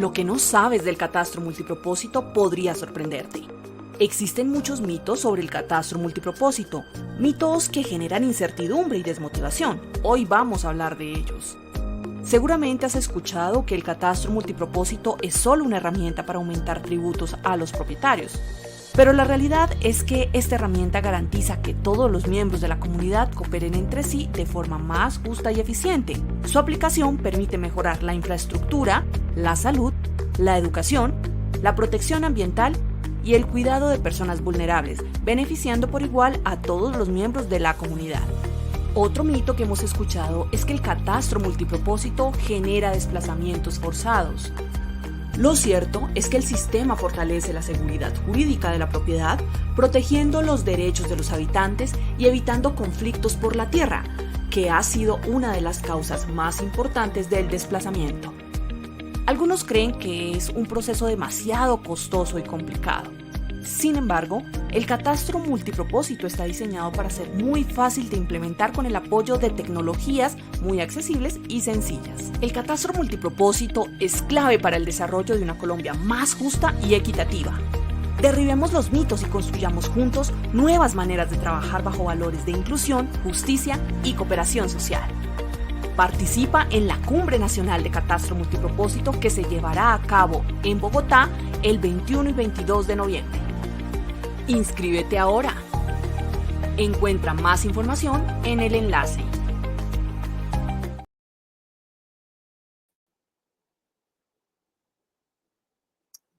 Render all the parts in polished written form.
Lo que no sabes del catastro multipropósito podría sorprenderte. Existen muchos mitos sobre el catastro multipropósito, mitos que generan incertidumbre y desmotivación. Hoy vamos a hablar de ellos. Seguramente has escuchado que el catastro multipropósito es solo una herramienta para aumentar tributos a los propietarios. Pero la realidad es que esta herramienta garantiza que todos los miembros de la comunidad cooperen entre sí de forma más justa y eficiente. Su aplicación permite mejorar la infraestructura, la salud, la educación, la protección ambiental y el cuidado de personas vulnerables, beneficiando por igual a todos los miembros de la comunidad. Otro mito que hemos escuchado es que el catastro multipropósito genera desplazamientos forzados. Lo cierto es que el sistema fortalece la seguridad jurídica de la propiedad, protegiendo los derechos de los habitantes y evitando conflictos por la tierra, que ha sido una de las causas más importantes del desplazamiento. Algunos creen que es un proceso demasiado costoso y complicado. Sin embargo, el catastro multipropósito está diseñado para ser muy fácil de implementar con el apoyo de tecnologías muy accesibles y sencillas. El catastro multipropósito es clave para el desarrollo de una Colombia más justa y equitativa. Derribemos los mitos y construyamos juntos nuevas maneras de trabajar bajo valores de inclusión, justicia y cooperación social. Participa en la Cumbre Nacional de Catastro Multipropósito que se llevará a cabo en Bogotá el 21 y 22 de noviembre. Inscríbete ahora. Encuentra más información en el enlace.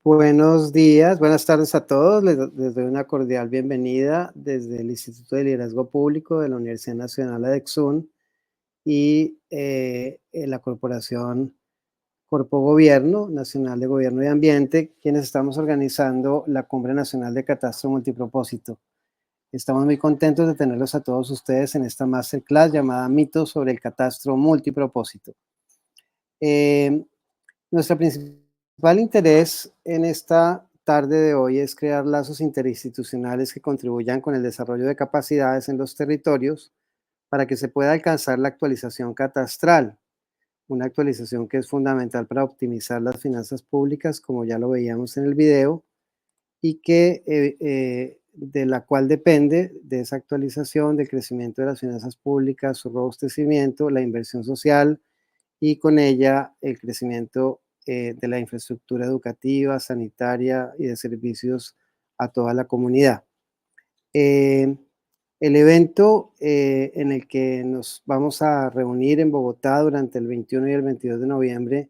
Buenos días, buenas tardes a todos. Les doy una cordial bienvenida desde el Instituto de Liderazgo Público de la Universidad Nacional ADEXUN y la Corporación Corpo Gobierno Nacional de Gobierno y Ambiente, quienes estamos organizando la Cumbre Nacional de Catastro Multipropósito. Estamos muy contentos de tenerlos a todos ustedes en esta masterclass llamada Mitos sobre el Catastro Multipropósito. Nuestro principal interés en esta tarde de hoy es crear lazos interinstitucionales que contribuyan con el desarrollo de capacidades en los territorios para que se pueda alcanzar la actualización catastral, una actualización que es fundamental para optimizar las finanzas públicas, como ya lo veíamos en el video, y que de la cual depende de esa actualización del crecimiento de las finanzas públicas, su robustecimiento, la inversión social y con ella el crecimiento de la infraestructura educativa, sanitaria y de servicios a toda la comunidad. El evento en el que nos vamos a reunir en Bogotá durante el 21 y el 22 de noviembre,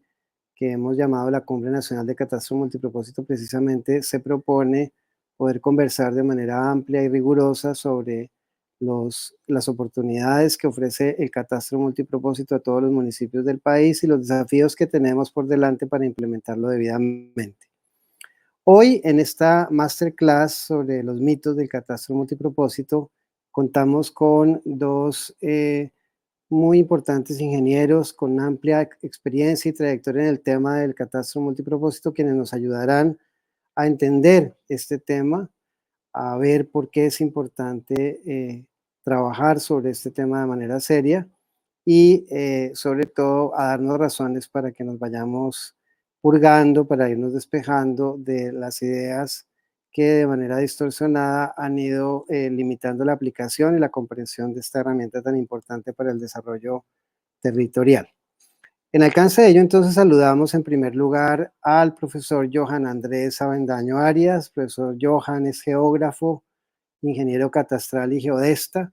que hemos llamado la Cumbre Nacional de Catastro Multipropósito, precisamente se propone poder conversar de manera amplia y rigurosa sobre las oportunidades que ofrece el catastro multipropósito a todos los municipios del país y los desafíos que tenemos por delante para implementarlo debidamente. Hoy, en esta masterclass sobre los mitos del catastro multipropósito, contamos con dos muy importantes ingenieros con amplia experiencia y trayectoria en el tema del catastro multipropósito, quienes nos ayudarán a entender este tema, a ver por qué es importante trabajar sobre este tema de manera seria y sobre todo a darnos razones para que nos vayamos purgando, para irnos despejando de las ideas que de manera distorsionada han ido limitando la aplicación y la comprensión de esta herramienta tan importante para el desarrollo territorial. En alcance de ello, entonces, saludamos en primer lugar al profesor Johan Andrés Avendaño Arias. Profesor Johan es geógrafo, ingeniero catastral y geodesta,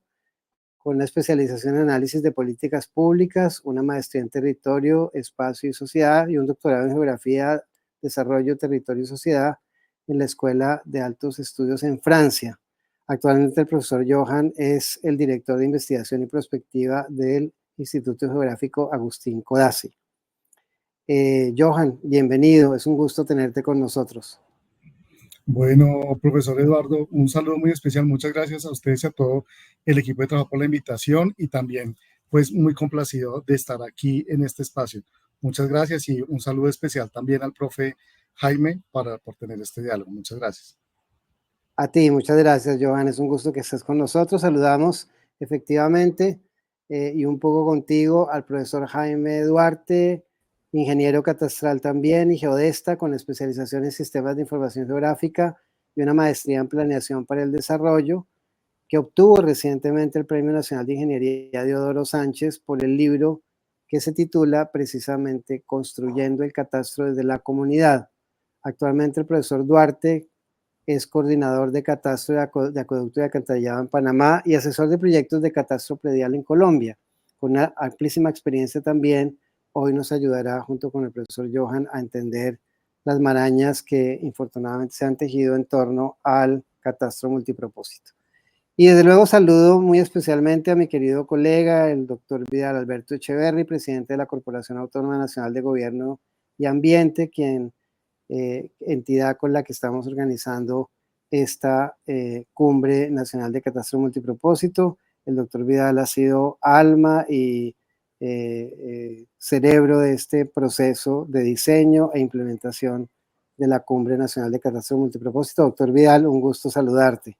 con una especialización en análisis de políticas públicas, una maestría en territorio, espacio y sociedad y un doctorado en geografía, desarrollo, territorio y sociedad en la Escuela de Altos Estudios en Francia. Actualmente el profesor Johan es el director de investigación y prospectiva del Instituto Geográfico Agustín Codazzi. Johan, bienvenido, es un gusto tenerte con nosotros. Bueno, profesor Eduardo, un saludo muy especial, muchas gracias a ustedes y a todo el equipo de trabajo por la invitación y también pues muy complacido de estar aquí en este espacio. Muchas gracias y un saludo especial también al profe Jaime por tener este diálogo. Muchas gracias. A ti, muchas gracias, Johan, es un gusto que estés con nosotros. Saludamos efectivamente y un poco contigo al profesor Jaime Duarte, ingeniero catastral también y geodesta con especialización en sistemas de información geográfica y una maestría en planeación para el desarrollo, que obtuvo recientemente el Premio Nacional de Ingeniería Deodoro Sánchez por el libro que se titula precisamente Construyendo el Catastro desde la Comunidad. Actualmente el profesor Duarte es coordinador de catastro de acueducto y alcantarillado en Panamá y asesor de proyectos de catastro predial en Colombia. Con una amplísima experiencia también, hoy nos ayudará junto con el profesor Johan a entender las marañas que infortunadamente se han tejido en torno al catastro multipropósito. Y desde luego saludo muy especialmente a mi querido colega, el doctor Vidal Alberto Echeverry, presidente de la Corporación Autónoma Nacional de Gobierno y Ambiente, quien entidad con la que estamos organizando esta Cumbre Nacional de Catastro Multipropósito. El doctor Vidal ha sido alma y cerebro de este proceso de diseño e implementación de la Cumbre Nacional de Catastro Multipropósito. Doctor Vidal, un gusto saludarte.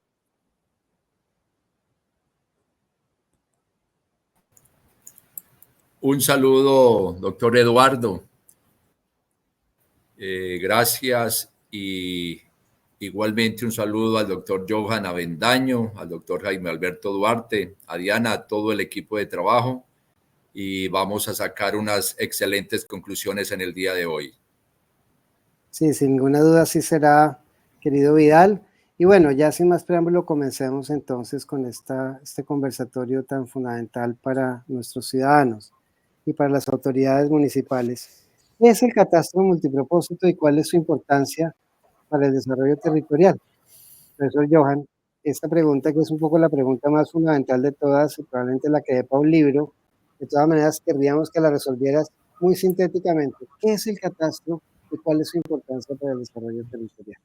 Un saludo, doctor Eduardo. Gracias y igualmente un saludo al doctor Johan Avendaño, al doctor Jaime Alberto Duarte, a Diana, a todo el equipo de trabajo y vamos a sacar unas excelentes conclusiones en el día de hoy. Sí, sin ninguna duda así será, querido Vidal. Y bueno, ya sin más preámbulo, comencemos entonces con este conversatorio tan fundamental para nuestros ciudadanos y para las autoridades municipales. ¿Qué es el catastro multipropósito y cuál es su importancia para el desarrollo territorial? Profesor Johan, esta pregunta, que es un poco la pregunta más fundamental de todas y probablemente la que dé para un libro, de todas maneras querríamos que la resolvieras muy sintéticamente. ¿Qué es el catastro y cuál es su importancia para el desarrollo territorial?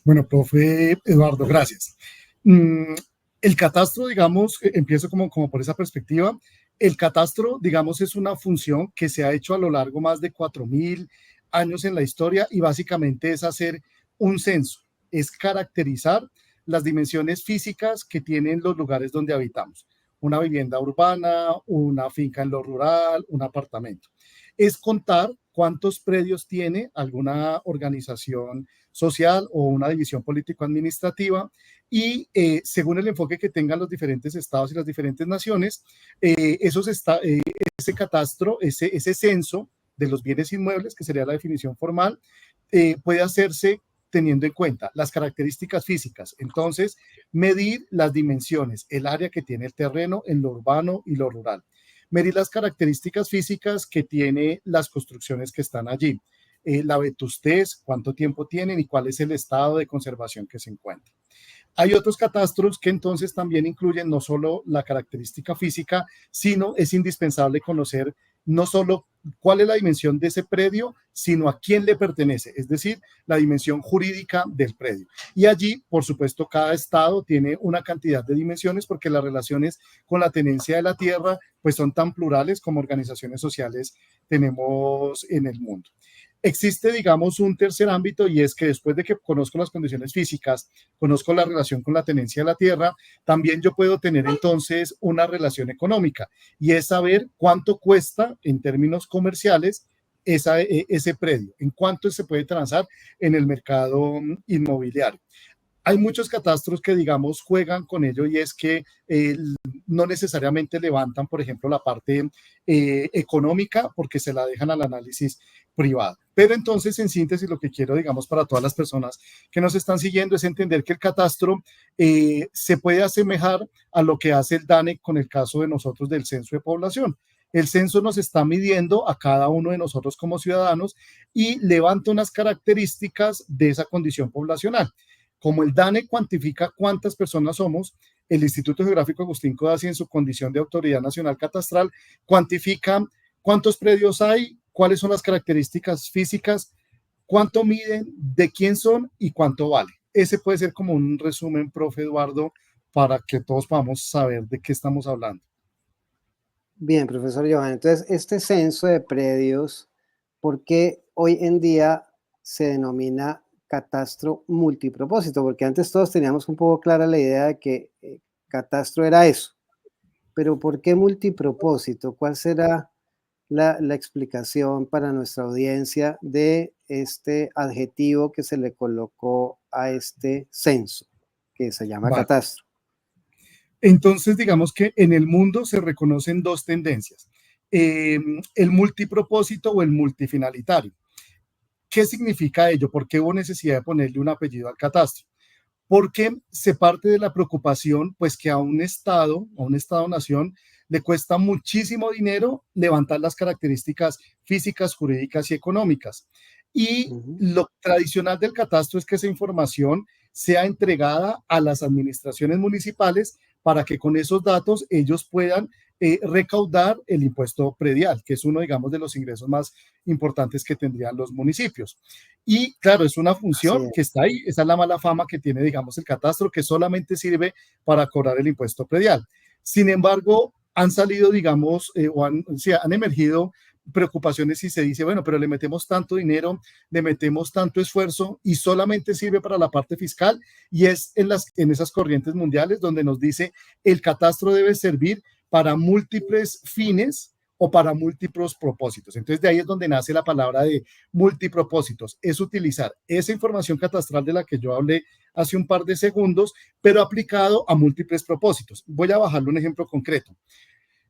Bueno, profe Eduardo, gracias. El catastro, digamos, empiezo como por esa perspectiva. El catastro, digamos, es una función que se ha hecho a lo largo más de 4.000 años en la historia y básicamente es hacer un censo, es caracterizar las dimensiones físicas que tienen los lugares donde habitamos. Una vivienda urbana, una finca en lo rural, un apartamento. Es contar cuántos predios tiene alguna organización social o una división político-administrativa y según el enfoque que tengan los diferentes estados y las diferentes naciones, ese catastro, ese censo de los bienes inmuebles, que sería la definición formal, puede hacerse teniendo en cuenta las características físicas. Entonces, medir las dimensiones, el área que tiene el terreno en lo urbano y lo rural. Medir las características físicas que tiene las construcciones que están allí. La vetustez, cuánto tiempo tienen y cuál es el estado de conservación que se encuentra. Hay otros catastros que entonces también incluyen no solo la característica física, sino es indispensable conocer no solo cuál es la dimensión de ese predio, sino a quién le pertenece, es decir, la dimensión jurídica del predio. Y allí, por supuesto, cada estado tiene una cantidad de dimensiones porque las relaciones con la tenencia de la tierra pues son tan plurales como organizaciones sociales tenemos en el mundo. Existe, digamos, un tercer ámbito y es que después de que conozco las condiciones físicas, conozco la relación con la tenencia de la tierra, también yo puedo tener entonces una relación económica y es saber cuánto cuesta en términos comerciales ese predio, en cuánto se puede transar en el mercado inmobiliario. Hay muchos catastros que, digamos, juegan con ello y es que no necesariamente levantan, por ejemplo, la parte económica porque se la dejan al análisis privado. Pero entonces, en síntesis, lo que quiero, digamos, para todas las personas que nos están siguiendo es entender que el catastro se puede asemejar a lo que hace el DANE con el caso de nosotros del censo de población. El censo nos está midiendo a cada uno de nosotros como ciudadanos y levanta unas características de esa condición poblacional. Como el DANE cuantifica cuántas personas somos, el Instituto Geográfico Agustín Codazzi, en su condición de Autoridad Nacional Catastral, cuantifica cuántos predios hay, cuáles son las características físicas, cuánto miden, de quién son y cuánto vale. Ese puede ser como un resumen, profe Eduardo, para que todos podamos saber de qué estamos hablando. Bien, profesor Johan. Entonces, este censo de predios, ¿por qué hoy en día se denomina catastro multipropósito? Porque antes todos teníamos un poco clara la idea de que catastro era eso. Pero ¿por qué multipropósito? ¿Cuál será la explicación para nuestra audiencia de este adjetivo que se le colocó a este censo, que se llama Vale. catastro. Entonces, digamos que en el mundo se reconocen dos tendencias, el multipropósito o el multifinalitario. ¿Qué significa ello? ¿Por qué hubo necesidad de ponerle un apellido al catastro? Porque se parte de la preocupación, pues que a un Estado-nación, le cuesta muchísimo dinero levantar las características físicas, jurídicas y económicas. Y lo tradicional del catastro es que esa información sea entregada a las administraciones municipales para que con esos datos ellos puedan recaudar el impuesto predial, que es uno, digamos, de los ingresos más importantes que tendrían los municipios. Y claro, es una función que está ahí, esa es la mala fama que tiene, digamos, el catastro, que solamente sirve para cobrar el impuesto predial. Sin embargo, han salido, digamos, han emergido preocupaciones y se dice, bueno, pero le metemos tanto dinero, le metemos tanto esfuerzo y solamente sirve para la parte fiscal, y es en esas corrientes mundiales donde nos dice el catastro debe servir para múltiples fines o para múltiples propósitos. Entonces de ahí es donde nace la palabra de multipropósitos, es utilizar esa información catastral de la que yo hablé hace un par de segundos, pero aplicado a múltiples propósitos. Voy a bajarle un ejemplo concreto.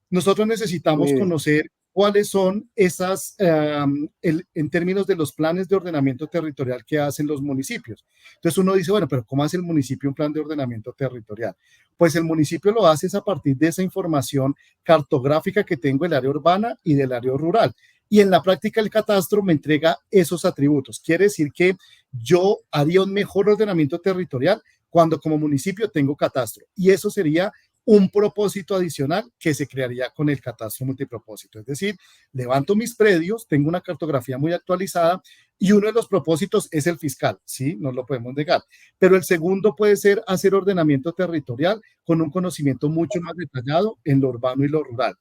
Nosotros necesitamos conocer cuáles son esas, en términos de los planes de ordenamiento territorial que hacen los municipios. Entonces uno dice, bueno, pero ¿cómo hace el municipio un plan de ordenamiento territorial? Pues el municipio lo hace a partir de esa información cartográfica que tengo del área urbana y del área rural. Y en la práctica el catastro me entrega esos atributos. Quiere decir que yo haría un mejor ordenamiento territorial cuando como municipio tengo catastro. Y eso sería un propósito adicional que se crearía con el catastro multipropósito. Es decir, levanto mis predios, tengo una cartografía muy actualizada y uno de los propósitos es el fiscal, ¿sí? No lo podemos negar. Pero el segundo puede ser hacer ordenamiento territorial con un conocimiento mucho más detallado en lo urbano y lo rural.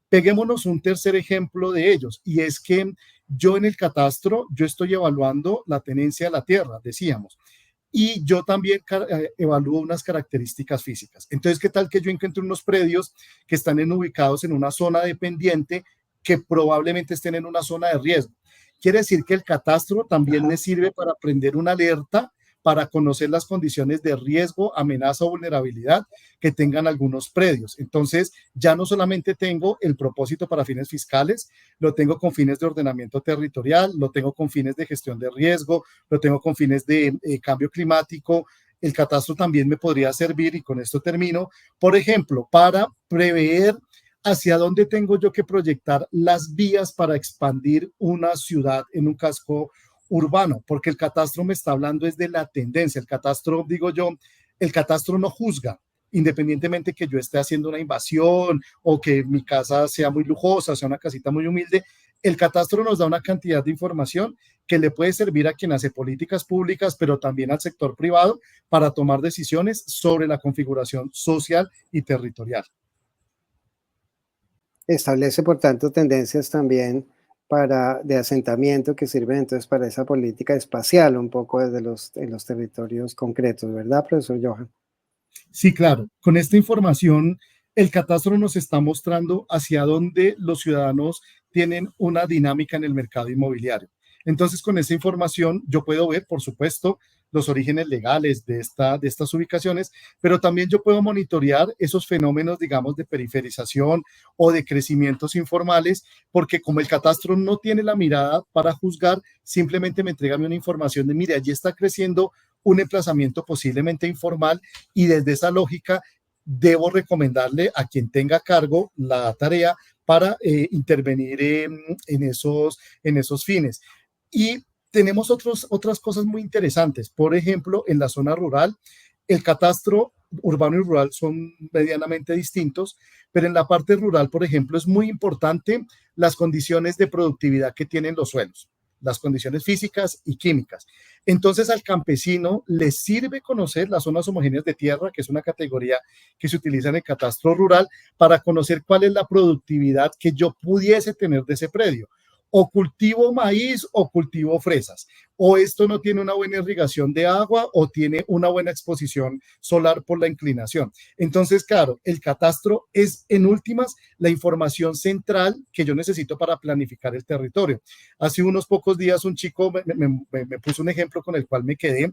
Peguémonos un tercer ejemplo de ellos, y es que yo en el catastro, yo estoy evaluando la tenencia de la tierra, decíamos, y yo también evalúo unas características físicas. Entonces, ¿qué tal que yo encuentre unos predios que están ubicados en una zona dependiente que probablemente estén en una zona de riesgo? Quiere decir que el catastro también me sirve para prender una alerta, para conocer las condiciones de riesgo, amenaza o vulnerabilidad que tengan algunos predios. Entonces, ya no solamente tengo el propósito para fines fiscales, lo tengo con fines de ordenamiento territorial, lo tengo con fines de gestión de riesgo, lo tengo con fines de cambio climático. El catastro también me podría servir, y con esto termino, por ejemplo, para prever hacia dónde tengo yo que proyectar las vías para expandir una ciudad en un casco urbano, porque el catastro me está hablando es de la tendencia. El catastro, digo yo, el catastro no juzga, independientemente que yo esté haciendo una invasión o que mi casa sea muy lujosa, sea una casita muy humilde. El catastro nos da una cantidad de información que le puede servir a quien hace políticas públicas, pero también al sector privado para tomar decisiones sobre la configuración social y territorial. Establece, por tanto, tendencias también de asentamiento que sirven entonces para esa política espacial, un poco desde en los territorios concretos, ¿verdad, profesor Johan? Sí, claro. Con esta información, el catastro nos está mostrando hacia dónde los ciudadanos tienen una dinámica en el mercado inmobiliario. Entonces, con esa información, yo puedo ver, por supuesto, los orígenes legales de estas ubicaciones, pero también yo puedo monitorear esos fenómenos, digamos, de periferización o de crecimientos informales, porque como el catastro no tiene la mirada para juzgar, simplemente me entrega una información de, mire, allí está creciendo un emplazamiento posiblemente informal, y desde esa lógica debo recomendarle a quien tenga a cargo la tarea para intervenir en esos fines. Y tenemos otras cosas muy interesantes. Por ejemplo, en la zona rural, el catastro urbano y rural son medianamente distintos, pero en la parte rural, por ejemplo, es muy importante las condiciones de productividad que tienen los suelos, las condiciones físicas y químicas. Entonces al campesino le sirve conocer las zonas homogéneas de tierra, que es una categoría que se utiliza en el catastro rural, para conocer cuál es la productividad que yo pudiese tener de ese predio. o cultivo maíz o cultivo fresas, o esto no tiene una buena irrigación de agua o tiene una buena exposición solar por la inclinación. Entonces, claro, el catastro es en últimas la información central que yo necesito para planificar el territorio. Hace unos pocos días un chico me puso un ejemplo con el cual me quedé.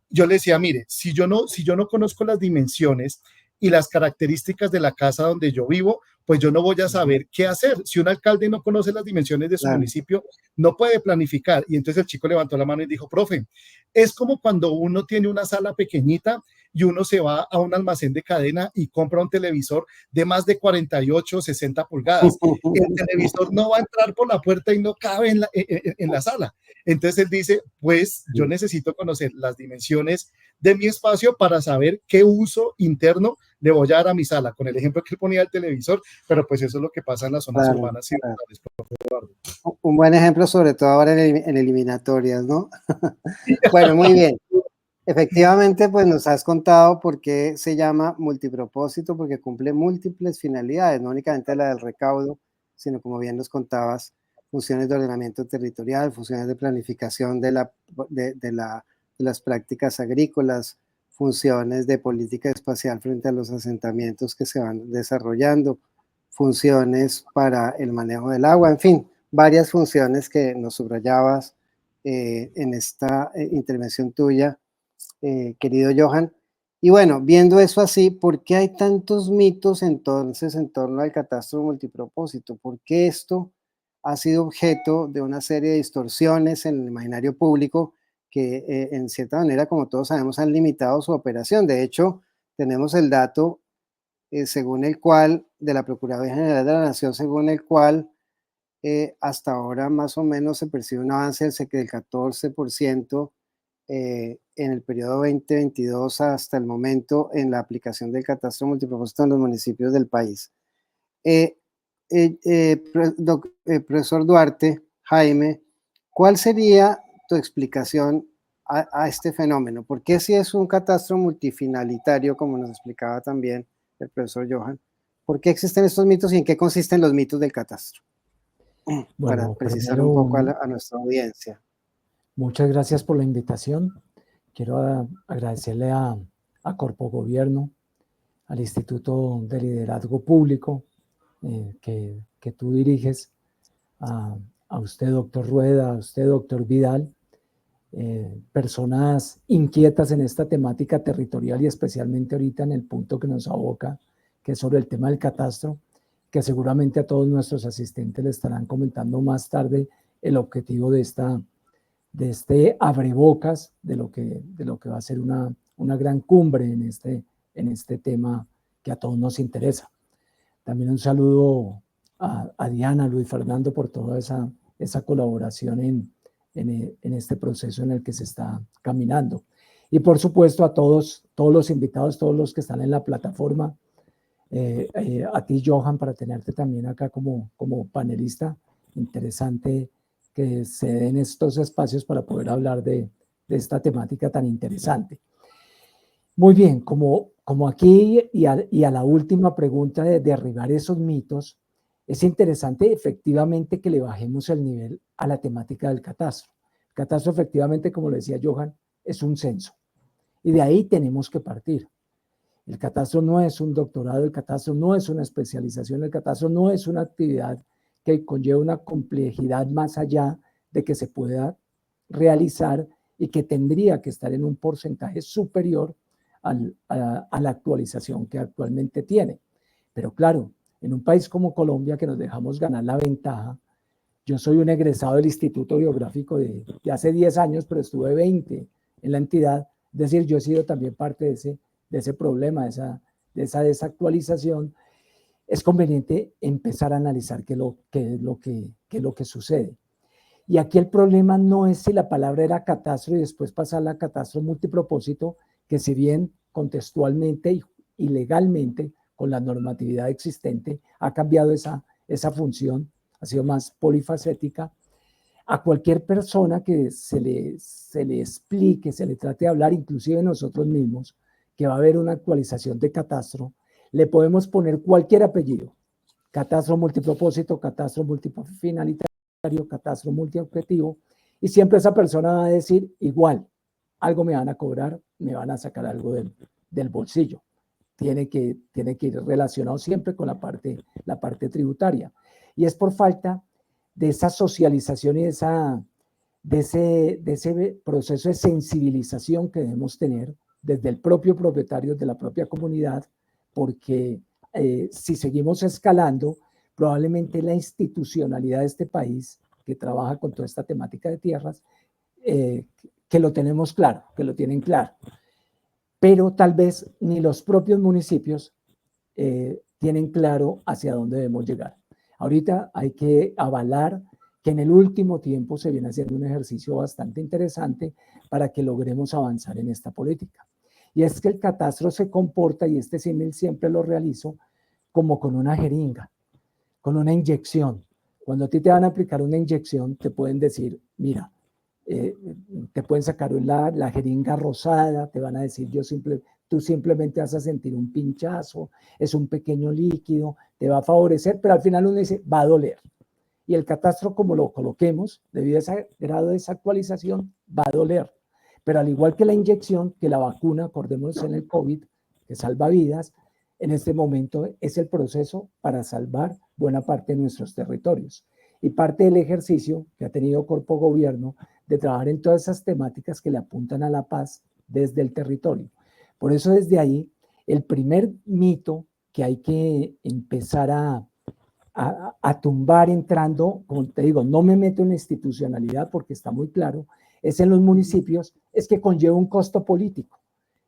Yo le decía, mire, si yo no conozco las dimensiones y las características de la casa donde yo vivo, pues yo no voy a saber qué hacer. Si un alcalde no conoce las dimensiones de su municipio, no puede planificar. Y entonces el chico levantó la mano y dijo, profe, es como cuando uno tiene una sala pequeñita y uno se va a un almacén de cadena y compra un televisor de más de 48, 60 pulgadas. El televisor no va a entrar por la puerta y no cabe en la sala. Entonces él dice, pues yo necesito conocer las dimensiones de mi espacio para saber qué uso interno le voy a dar a mi sala, con el ejemplo que él ponía del televisor, pero pues eso es lo que pasa en las zonas urbanas. Claro. Un buen ejemplo, sobre todo ahora en eliminatorias, ¿no? Bueno, muy bien. Efectivamente, pues nos has contado por qué se llama multipropósito, porque cumple múltiples finalidades, no únicamente la del recaudo, sino como bien nos contabas, funciones de ordenamiento territorial, funciones de planificación de las prácticas agrícolas, funciones de política espacial frente a los asentamientos que se van desarrollando, funciones para el manejo del agua, en fin, varias funciones que nos subrayabas en esta intervención tuya, querido Johan. Y bueno, viendo eso así, ¿por qué hay tantos mitos entonces en torno al catastro multipropósito? ¿Por qué esto ha sido objeto de una serie de distorsiones en el imaginario público que en cierta manera, como todos sabemos, han limitado su operación? De hecho, tenemos el dato según el cual, de la Procuraduría General de la Nación, según el cual hasta ahora más o menos se percibe un avance del 14% en el periodo 2022 hasta el momento en la aplicación del catastro multipropósito en los municipios del país. Profesor Duarte, Jaime, ¿cuál sería tu explicación a este fenómeno? ¿Por qué si es un catastro multifinalitario, como nos explicaba también el profesor Johan, por qué existen estos mitos y en qué consisten los mitos del catastro? Para precisar un poco a nuestra audiencia. Muchas gracias por la invitación. Quiero agradecerle a Corpo Gobierno, al Instituto de Liderazgo Público que tú diriges, a usted, doctor Rueda, a usted, doctor Vidal, personas inquietas en esta temática territorial y especialmente ahorita en el punto que nos aboca, que es sobre el tema del catastro, que seguramente a todos nuestros asistentes le estarán comentando más tarde el objetivo de este abrebocas de lo que va a ser una gran cumbre en este tema que a todos nos interesa. También un saludo a Diana, a Luis Fernando por toda esa colaboración en este proceso en el que se está caminando. Y por supuesto a todos los invitados, todos los que están en la plataforma, a ti Johan, para tenerte también acá como panelista. Interesante que se den estos espacios para poder hablar de esta temática tan interesante. Muy bien, como aquí y a la última pregunta de derribar esos mitos, es interesante efectivamente que le bajemos el nivel a la temática del catastro. El catastro efectivamente, como le decía Johan, es un censo y de ahí tenemos que partir. El catastro no es un doctorado, el catastro no es una especialización, el catastro no es una actividad que conlleva una complejidad más allá de que se pueda realizar y que tendría que estar en un porcentaje superior a la actualización que actualmente tiene. Pero claro, en un país como Colombia, que nos dejamos ganar la ventaja, yo soy un egresado del Instituto Biográfico de hace 10 años, pero estuve 20 en la entidad, es decir, yo he sido también parte de ese problema, de esa desactualización. Es conveniente empezar a analizar qué es lo que sucede. Y aquí el problema no es si la palabra era catastro y después pasarla a catastro multipropósito, que si bien contextualmente y legalmente con la normatividad existente ha cambiado esa función, ha sido más polifacética, a cualquier persona que se le explique, se le trate de hablar, inclusive nosotros mismos, que va a haber una actualización de catastro, le podemos poner cualquier apellido, catastro multipropósito, catastro multifinalitario, catastro multiobjetivo, y siempre esa persona va a decir, igual, algo me van a cobrar, me van a sacar algo del bolsillo. Tiene que ir relacionado siempre con la parte tributaria. Y es por falta de esa socialización y de ese proceso de sensibilización que debemos tener desde el propio propietario, de la propia comunidad, porque si seguimos escalando, probablemente la institucionalidad de este país, que trabaja con toda esta temática de tierras, que lo tenemos claro, que lo tienen claro, pero tal vez ni los propios municipios tienen claro hacia dónde debemos llegar. Ahorita hay que avalar que en el último tiempo se viene haciendo un ejercicio bastante interesante para que logremos avanzar en esta política. Y es que el catastro se comporta, y este símil siempre lo realizo, como con una jeringa, con una inyección. Cuando a ti te van a aplicar una inyección, te pueden decir, mira, te pueden sacar la jeringa rosada, te van a decir, tú simplemente vas a sentir un pinchazo, es un pequeño líquido, te va a favorecer, pero al final uno dice, va a doler. Y el catastro, como lo coloquemos, debido a ese grado de desactualización, va a doler. Pero al igual que la inyección, que la vacuna, acordémonos en el COVID, que salva vidas, en este momento es el proceso para salvar buena parte de nuestros territorios. Y parte del ejercicio que ha tenido Corpo Gobierno de trabajar en todas esas temáticas que le apuntan a la paz desde el territorio. Por eso desde ahí, el primer mito que hay que empezar a tumbar entrando, como te digo, no me meto en la institucionalidad porque está muy claro, es en los municipios, es que conlleva un costo político.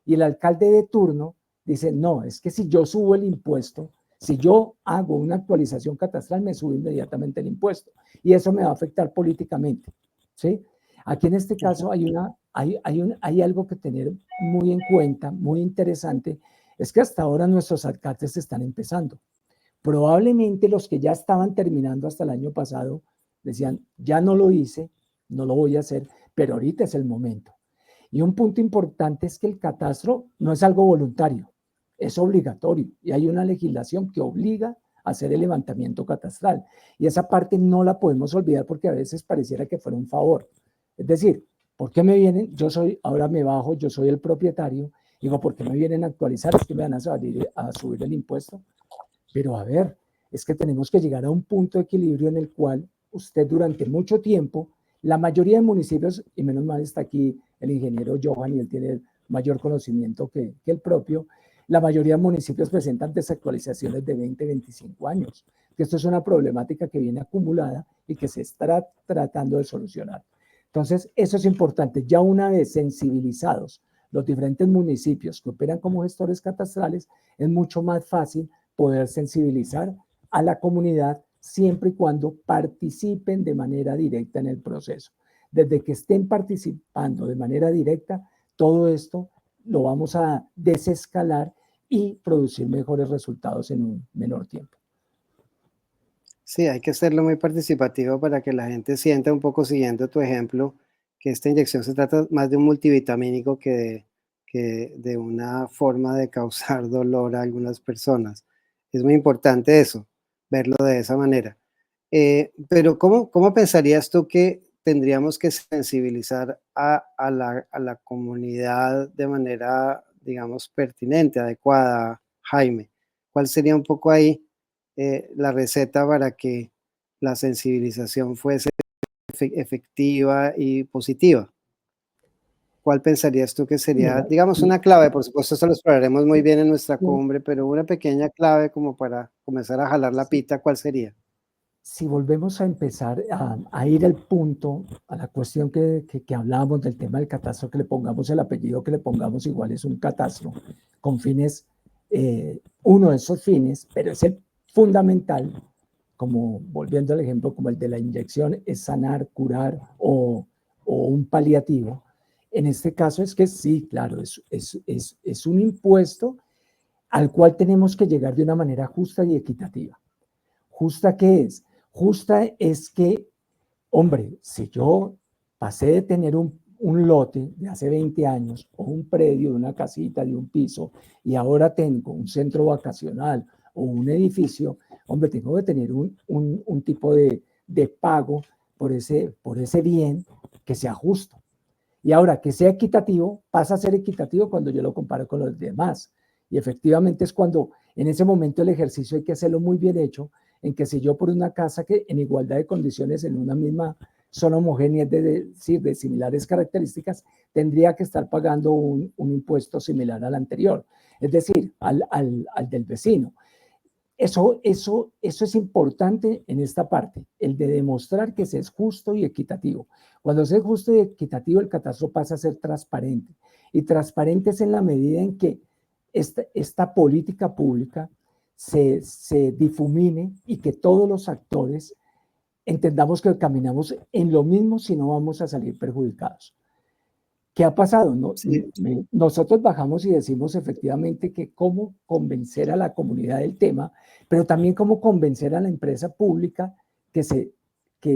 Y el alcalde de turno dice, no, es que si yo subo el impuesto, si yo hago una actualización catastral, me sube inmediatamente el impuesto. Y eso me va a afectar políticamente, ¿sí? Aquí en este caso hay algo que tener muy en cuenta, muy interesante, es que hasta ahora nuestros alcaldes están empezando. Probablemente los que ya estaban terminando hasta el año pasado decían, ya no lo hice, no lo voy a hacer, pero ahorita es el momento. Y un punto importante es que el catastro no es algo voluntario, es obligatorio y hay una legislación que obliga a hacer el levantamiento catastral. Y esa parte no la podemos olvidar porque a veces pareciera que fuera un favor. Es decir, ¿por qué me vienen? Ahora me bajo, yo soy el propietario, digo, ¿por qué me vienen a actualizar? Es que me van a subir el impuesto. Pero a ver, es que tenemos que llegar a un punto de equilibrio en el cual usted durante mucho tiempo, la mayoría de municipios, y menos mal está aquí el ingeniero Johan y él tiene mayor conocimiento que el propio, la mayoría de municipios presentan desactualizaciones de 20, 25 años. Que esto es una problemática que viene acumulada y que se está tratando de solucionar. Entonces, eso es importante. Ya una vez sensibilizados los diferentes municipios que operan como gestores catastrales, es mucho más fácil poder sensibilizar a la comunidad siempre y cuando participen de manera directa en el proceso. Desde que estén participando de manera directa, todo esto lo vamos a desescalar y producir mejores resultados en un menor tiempo. Sí, hay que hacerlo muy participativo para que la gente sienta un poco, siguiendo tu ejemplo, que esta inyección se trata más de un multivitamínico que de una forma de causar dolor a algunas personas. Es muy importante eso, verlo de esa manera. Pero ¿cómo pensarías tú que tendríamos que sensibilizar a la comunidad de manera, digamos, pertinente, adecuada, Jaime? ¿Cuál sería un poco ahí la receta para que la sensibilización fuese efectiva y positiva? ¿Cuál pensarías tú que sería, digamos, una clave? Por supuesto, eso lo exploraremos muy bien en nuestra cumbre, pero una pequeña clave como para comenzar a jalar la pita, ¿cuál sería? Si volvemos a empezar a ir al punto, a la cuestión que hablábamos del tema del catastro, que le pongamos el apellido que le pongamos, igual es un catastro, con fines, uno de esos fines, pero es el fundamental, como volviendo al ejemplo, como el de la inyección, es sanar, curar o un paliativo. En este caso es que sí, claro, es un impuesto al cual tenemos que llegar de una manera justa y equitativa. ¿Justa qué es? Justa es que, hombre, si yo pasé de tener un lote de hace 20 años o un predio de una casita, de un piso, y ahora tengo un centro vacacional o un edificio, hombre, tengo que tener un tipo de pago por ese bien que sea justo. Y ahora, que sea equitativo, pasa a ser equitativo cuando yo lo comparo con los demás. Y efectivamente es cuando en ese momento el ejercicio hay que hacerlo muy bien hecho, en que si yo por una casa que en igualdad de condiciones en una misma zona homogénea, de similares características, tendría que estar pagando un impuesto similar al anterior, es decir, al del vecino. Eso es importante en esta parte, el de demostrar que se es justo y equitativo. Cuando se es justo y equitativo, el catastro pasa a ser transparente. Y transparente es en la medida en que esta política pública se difumine y que todos los actores entendamos que caminamos en lo mismo, si no vamos a salir perjudicados. ¿Qué ha pasado? Sí. Nosotros bajamos y decimos efectivamente que cómo convencer a la comunidad del tema, pero también cómo convencer a la empresa pública que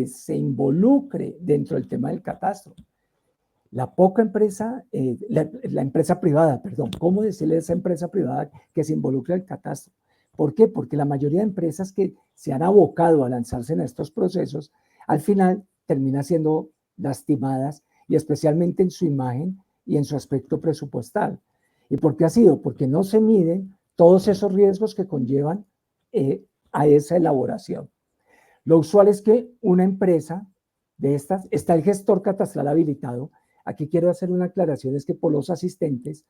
se involucre dentro del tema del catastro. La poca empresa, la empresa privada, perdón, ¿cómo decirle a esa empresa privada que se involucre al catastro? ¿Por qué? Porque la mayoría de empresas que se han abocado a lanzarse en estos procesos, al final terminan siendo lastimadas, y especialmente en su imagen y en su aspecto presupuestal. ¿Y por qué ha sido? Porque no se miden todos esos riesgos que conllevan a esa elaboración. Lo usual es que una empresa de estas, está el gestor catastral habilitado. Aquí quiero hacer una aclaración, es que por los asistentes,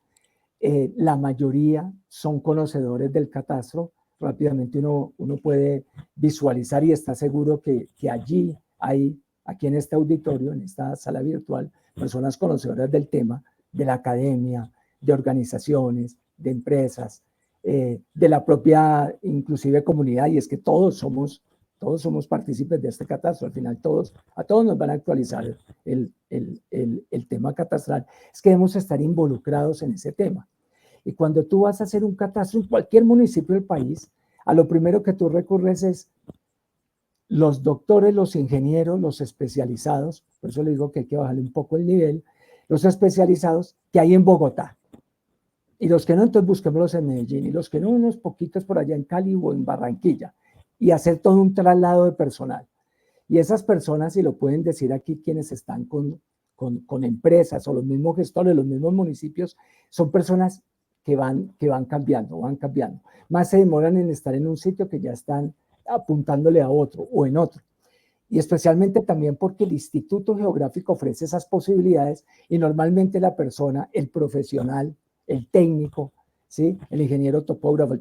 la mayoría son conocedores del catastro. Rápidamente uno puede visualizar y está seguro que allí hay, aquí en este auditorio, en esta sala virtual, personas conocedoras del tema, de la academia, de organizaciones, de empresas, de la propia, inclusive, comunidad, y es que todos somos partícipes de este catastro. Al final a todos nos van a actualizar el tema catastral. Es que debemos estar involucrados en ese tema. Y cuando tú vas a hacer un catastro en cualquier municipio del país, a lo primero que tú recurres es los doctores, los ingenieros, los especializados, por eso le digo que hay que bajarle un poco el nivel, los especializados que hay en Bogotá. Y los que no, entonces busquémoslos en Medellín, y los que no, unos poquitos por allá en Cali o en Barranquilla, y hacer todo un traslado de personal. Y esas personas, y lo pueden decir aquí quienes están con empresas o los mismos gestores, los mismos municipios, son personas que van cambiando. Más se demoran en estar en un sitio que ya están apuntándole a otro o en otro. Y especialmente también porque el Instituto Geográfico ofrece esas posibilidades y normalmente la persona, el profesional, el técnico, ¿sí? El ingeniero topógrafo,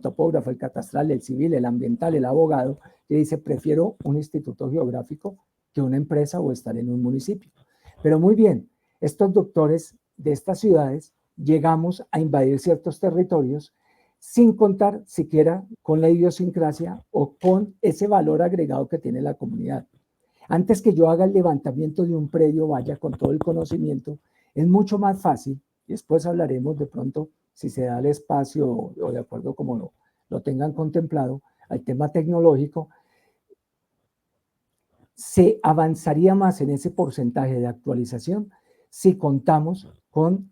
el catastral, el civil, el ambiental, el abogado, que dice, prefiero un instituto geográfico que una empresa o estar en un municipio. Pero muy bien, estos doctores de estas ciudades llegamos a invadir ciertos territorios sin contar siquiera con la idiosincrasia o con ese valor agregado que tiene la comunidad. Antes que yo haga el levantamiento de un predio, vaya con todo el conocimiento, es mucho más fácil, y después hablaremos de pronto si se da el espacio o de acuerdo como lo tengan contemplado, al tema tecnológico, se avanzaría más en ese porcentaje de actualización si contamos con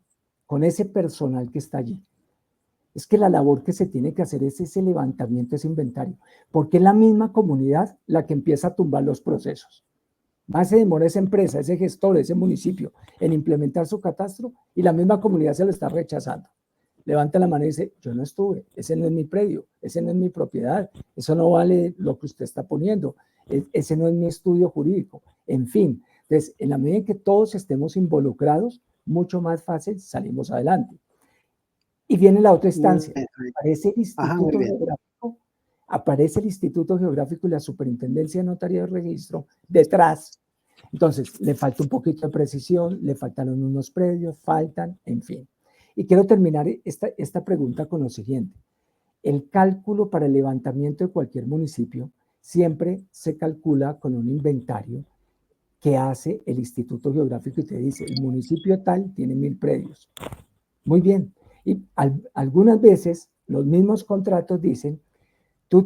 ese personal que está allí. Es que la labor que se tiene que hacer es ese levantamiento, ese inventario, porque es la misma comunidad la que empieza a tumbar los procesos. Más se demora esa empresa, ese gestor, ese municipio en implementar su catastro y la misma comunidad se lo está rechazando. Levanta la mano y dice, yo no estuve, ese no es mi predio, ese no es mi propiedad, eso no vale lo que usted está poniendo, ese no es mi estudio jurídico, en fin. Entonces, en la medida en que todos estemos involucrados, mucho más fácil salimos adelante. Y viene la otra instancia, aparece el Instituto Geográfico y la Superintendencia de Notaría de Registro detrás. Entonces, le falta un poquito de precisión, le faltaron unos predios, en fin. Y quiero terminar esta pregunta con lo siguiente. El cálculo para el levantamiento de cualquier municipio siempre se calcula con un inventario que hace el Instituto Geográfico y te dice, el municipio tal tiene 1000 predios. Muy bien. Y algunas veces los mismos contratos dicen, tú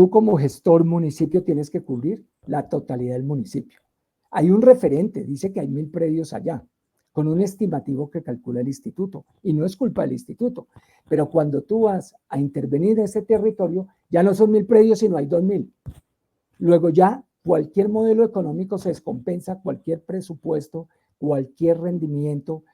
como gestor municipio tienes que cubrir la totalidad del municipio. Hay un referente, dice que hay 1000 predios allá, con un estimativo que calcula el instituto, y no es culpa del instituto, pero cuando tú vas a intervenir en ese territorio, ya no son 1000 predios, sino hay 2000. Luego ya cualquier modelo económico se descompensa, cualquier presupuesto, cualquier rendimiento,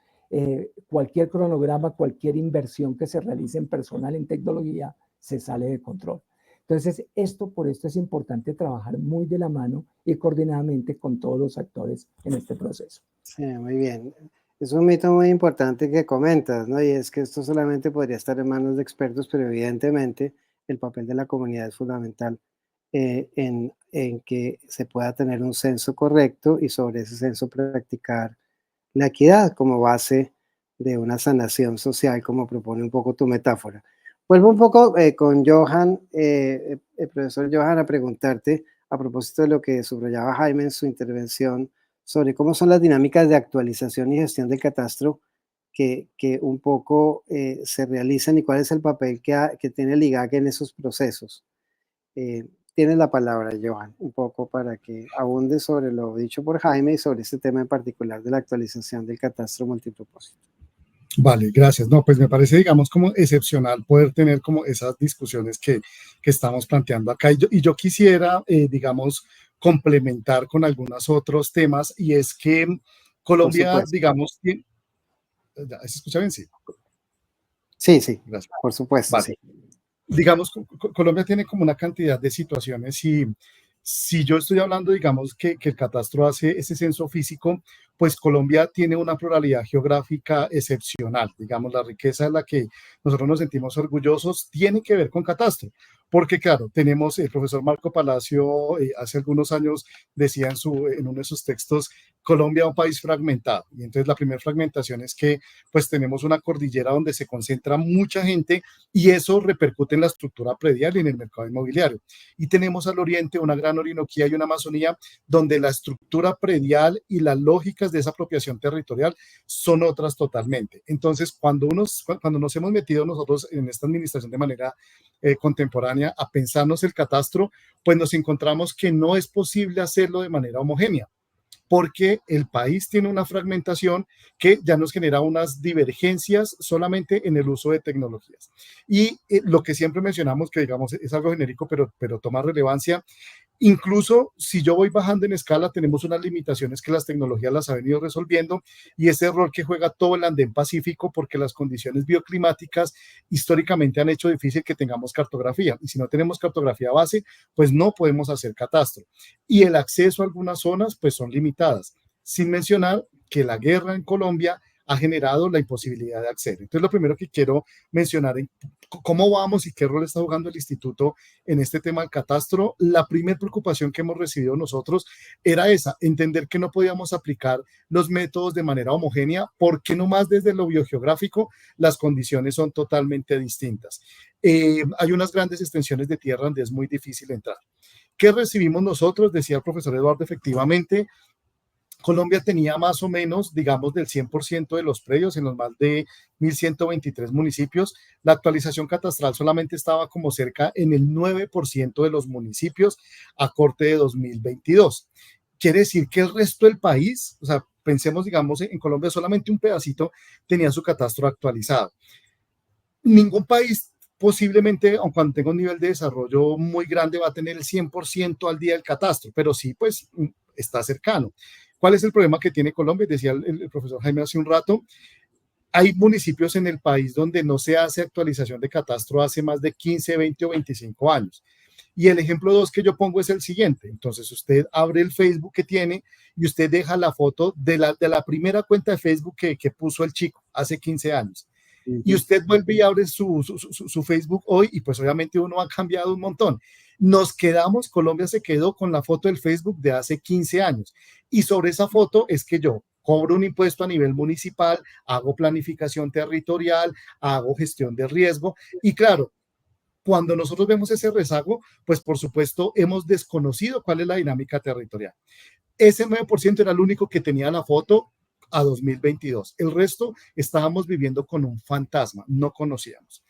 cualquier cronograma, cualquier inversión que se realice en personal, en tecnología, se sale de control. Entonces, por esto es importante trabajar muy de la mano y coordinadamente con todos los actores en este proceso. Sí, muy bien. Es un mito muy importante que comentas, ¿no? Y es que esto solamente podría estar en manos de expertos, pero evidentemente el papel de la comunidad es fundamental en que se pueda tener un censo correcto y sobre ese censo practicar la equidad como base de una sanación social, como propone un poco tu metáfora. Vuelvo un poco con Johan, el profesor Johan, a preguntarte a propósito de lo que subrayaba Jaime en su intervención sobre cómo son las dinámicas de actualización y gestión del catastro que un poco se realizan y cuál es el papel que tiene el IGAC en esos procesos. Tienes la palabra, Johan, un poco para que abunde sobre lo dicho por Jaime y sobre este tema en particular de la actualización del catastro multipropósito. Vale, gracias. No, pues me parece, digamos, como excepcional poder tener como esas discusiones que estamos planteando acá. Y yo quisiera, digamos, complementar con algunos otros temas, y es que Colombia, digamos, ¿se escucha bien? Sí. Sí, sí, Gracias. por supuesto, Vale. sí. Digamos, Colombia tiene como una cantidad de situaciones, y si yo estoy hablando, digamos, que el catastro hace ese censo físico, pues Colombia tiene una pluralidad geográfica excepcional. Digamos, la riqueza de la que nosotros nos sentimos orgullosos tiene que ver con catastro, porque claro, tenemos el profesor Marco Palacio, hace algunos años decía en uno de sus textos, Colombia es un país fragmentado, y entonces la primera fragmentación es que pues tenemos una cordillera donde se concentra mucha gente, y eso repercute en la estructura predial y en el mercado inmobiliario. Y tenemos al oriente una gran Orinoquía y una Amazonía donde la estructura predial y las lógicas de esa apropiación territorial son otras totalmente. Entonces, cuando nos hemos metido nosotros en esta administración de manera contemporánea a pensarnos el catastro, pues nos encontramos que no es posible hacerlo de manera homogénea, porque el país tiene una fragmentación que ya nos genera unas divergencias solamente en el uso de tecnologías. Y lo que siempre mencionamos, que digamos es algo genérico, pero toma relevancia, incluso si yo voy bajando en escala, tenemos unas limitaciones que las tecnologías las han venido resolviendo, y ese rol que juega todo el andén pacífico, porque las condiciones bioclimáticas históricamente han hecho difícil que tengamos cartografía, y si no tenemos cartografía base, pues no podemos hacer catastro. Y el acceso a algunas zonas pues son limitadas, sin mencionar que la guerra en Colombia ha generado la imposibilidad de acceder. Entonces, lo primero que quiero mencionar es cómo vamos y qué rol está jugando el instituto en este tema del catastro. La primera preocupación que hemos recibido nosotros era esa, entender que no podíamos aplicar los métodos de manera homogénea, porque nomás desde lo biogeográfico las condiciones son totalmente distintas. Hay unas grandes extensiones de tierra donde es muy difícil entrar. ¿Qué recibimos nosotros? Decía el profesor Eduardo, efectivamente, Colombia tenía más o menos, digamos, del 100% de los predios en los más de 1.123 municipios. La actualización catastral solamente estaba como cerca en el 9% de los municipios a corte de 2022. Quiere decir que el resto del país, o sea, pensemos, digamos, en Colombia solamente un pedacito tenía su catastro actualizado. Ningún país posiblemente, aun cuando tenga un nivel de desarrollo muy grande, va a tener el 100% al día del catastro, pero sí, pues, está cercano. ¿Cuál es el problema que tiene Colombia? Decía el profesor Jaime hace un rato, hay municipios en el país donde no se hace actualización de catastro hace más de 15, 20 o 25 años. Y el ejemplo 2 que yo pongo es el siguiente. Entonces, usted abre el Facebook que tiene y usted deja la foto de la primera cuenta de Facebook que puso el chico hace 15 años. Y usted vuelve y abre su Facebook hoy, y pues obviamente uno ha cambiado un montón. Colombia se quedó con la foto del Facebook de hace 15 años. Y sobre esa foto es que yo cobro un impuesto a nivel municipal, hago planificación territorial, hago gestión de riesgo. Y claro, cuando nosotros vemos ese rezago, pues por supuesto hemos desconocido cuál es la dinámica territorial. Ese 9% era el único que tenía la foto a 2022. El resto estábamos viviendo con un fantasma, no conocíamos.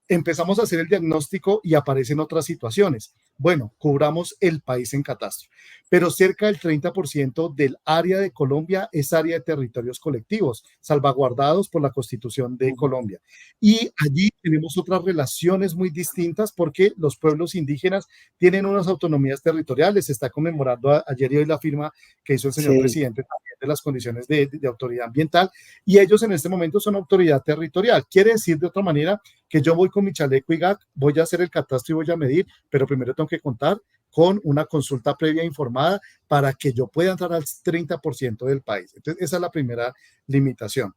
Empezamos a hacer el diagnóstico y aparecen otras situaciones. Bueno, cubramos el país en catastro, pero cerca del 30% del área de Colombia es área de territorios colectivos, salvaguardados por la Constitución de Colombia. Y allí tenemos otras relaciones muy distintas porque los pueblos indígenas tienen unas autonomías territoriales. Se está conmemorando ayer y hoy la firma que hizo el señor presidente también de las condiciones de autoridad ambiental, y ellos en este momento son autoridad territorial. Quiere decir de otra manera que yo voy con mi chaleco IGAC, voy a hacer el catastro y voy a medir, pero primero tengo que contar con una consulta previa informada para que yo pueda entrar al 30% del país. Entonces, esa es la primera limitación.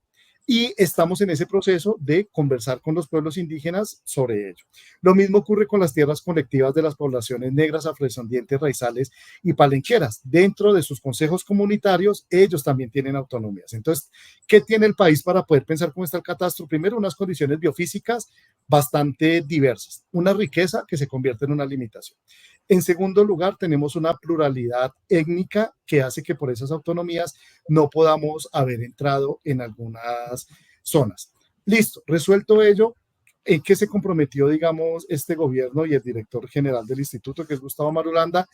Y estamos en ese proceso de conversar con los pueblos indígenas sobre ello. Lo mismo ocurre con las tierras colectivas de las poblaciones negras, afrodescendientes, raizales y palenqueras. Dentro de sus consejos comunitarios, ellos también tienen autonomías. Entonces, ¿qué tiene el país para poder pensar cómo está el catastro? Primero, unas condiciones biofísicas bastante diversas, una riqueza que se convierte en una limitación. En segundo lugar, tenemos una pluralidad étnica que hace que por esas autonomías no podamos haber entrado en algunas zonas. Listo, resuelto ello, ¿en qué se comprometió, digamos, este gobierno y el director general del instituto, que es Gustavo Marulanda?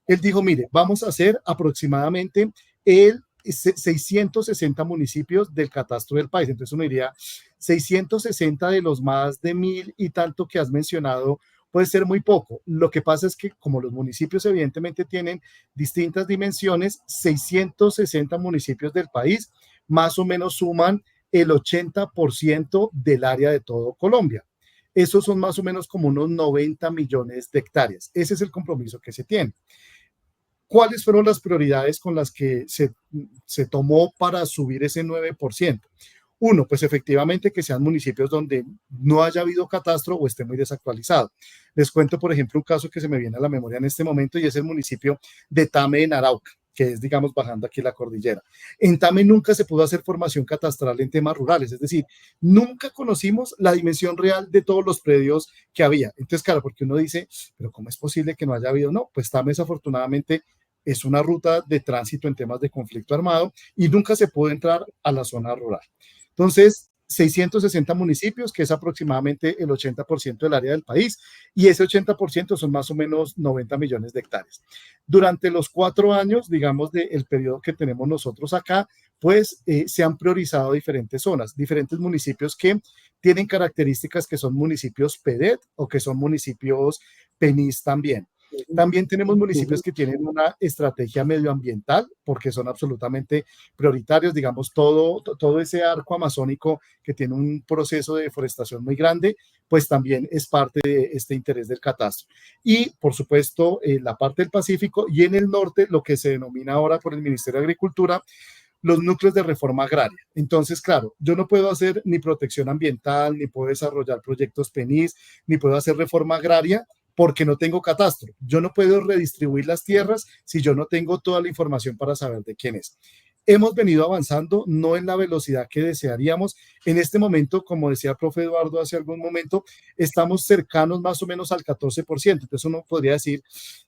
Él dijo, mire, vamos a hacer aproximadamente 660 municipios del catastro del país. Entonces uno diría, 660 de los más de 1000 y tanto que has mencionado, puede ser muy poco. Lo que pasa es que como los municipios evidentemente tienen distintas dimensiones, 660 municipios del país más o menos suman el 80% del área de todo Colombia. Esos son más o menos como unos 90 millones de hectáreas. Ese es el compromiso que se tiene. ¿Cuáles fueron las prioridades con las que se tomó para subir ese 9%? Uno, pues efectivamente que sean municipios donde no haya habido catastro o esté muy desactualizado. Les cuento, por ejemplo, un caso que se me viene a la memoria en este momento y es el municipio de Tame en Arauca, que es, digamos, bajando aquí la cordillera. En Tame nunca se pudo hacer formación catastral en temas rurales, es decir, nunca conocimos la dimensión real de todos los predios que había. Entonces, claro, porque uno dice, pero ¿cómo es posible que no haya habido? No, pues Tame desafortunadamente es una ruta de tránsito en temas de conflicto armado y nunca se pudo entrar a la zona rural. Entonces, 660 municipios, que es aproximadamente el 80% del área del país, y ese 80% son más o menos 90 millones de hectáreas. Durante los 4 años, digamos, del periodo que tenemos nosotros acá, pues se han priorizado diferentes zonas, diferentes municipios que tienen características que son municipios PEDET o que son municipios PENIS también. También tenemos municipios que tienen una estrategia medioambiental porque son absolutamente prioritarios, digamos, todo ese arco amazónico que tiene un proceso de deforestación muy grande, pues también es parte de este interés del catastro. Y, por supuesto, la parte del Pacífico y en el norte, lo que se denomina ahora por el Ministerio de Agricultura, los núcleos de reforma agraria. Entonces, claro, yo no puedo hacer ni protección ambiental, ni puedo desarrollar proyectos PENIS, ni puedo hacer reforma agraria, porque no tengo catastro. Yo no puedo redistribuir las tierras si yo no tengo toda la información para saber de quién es. Hemos venido avanzando, no en la velocidad que desearíamos. En este momento, como decía el profe Eduardo hace algún momento, estamos cercanos más o menos al 14%. Entonces uno podría decir,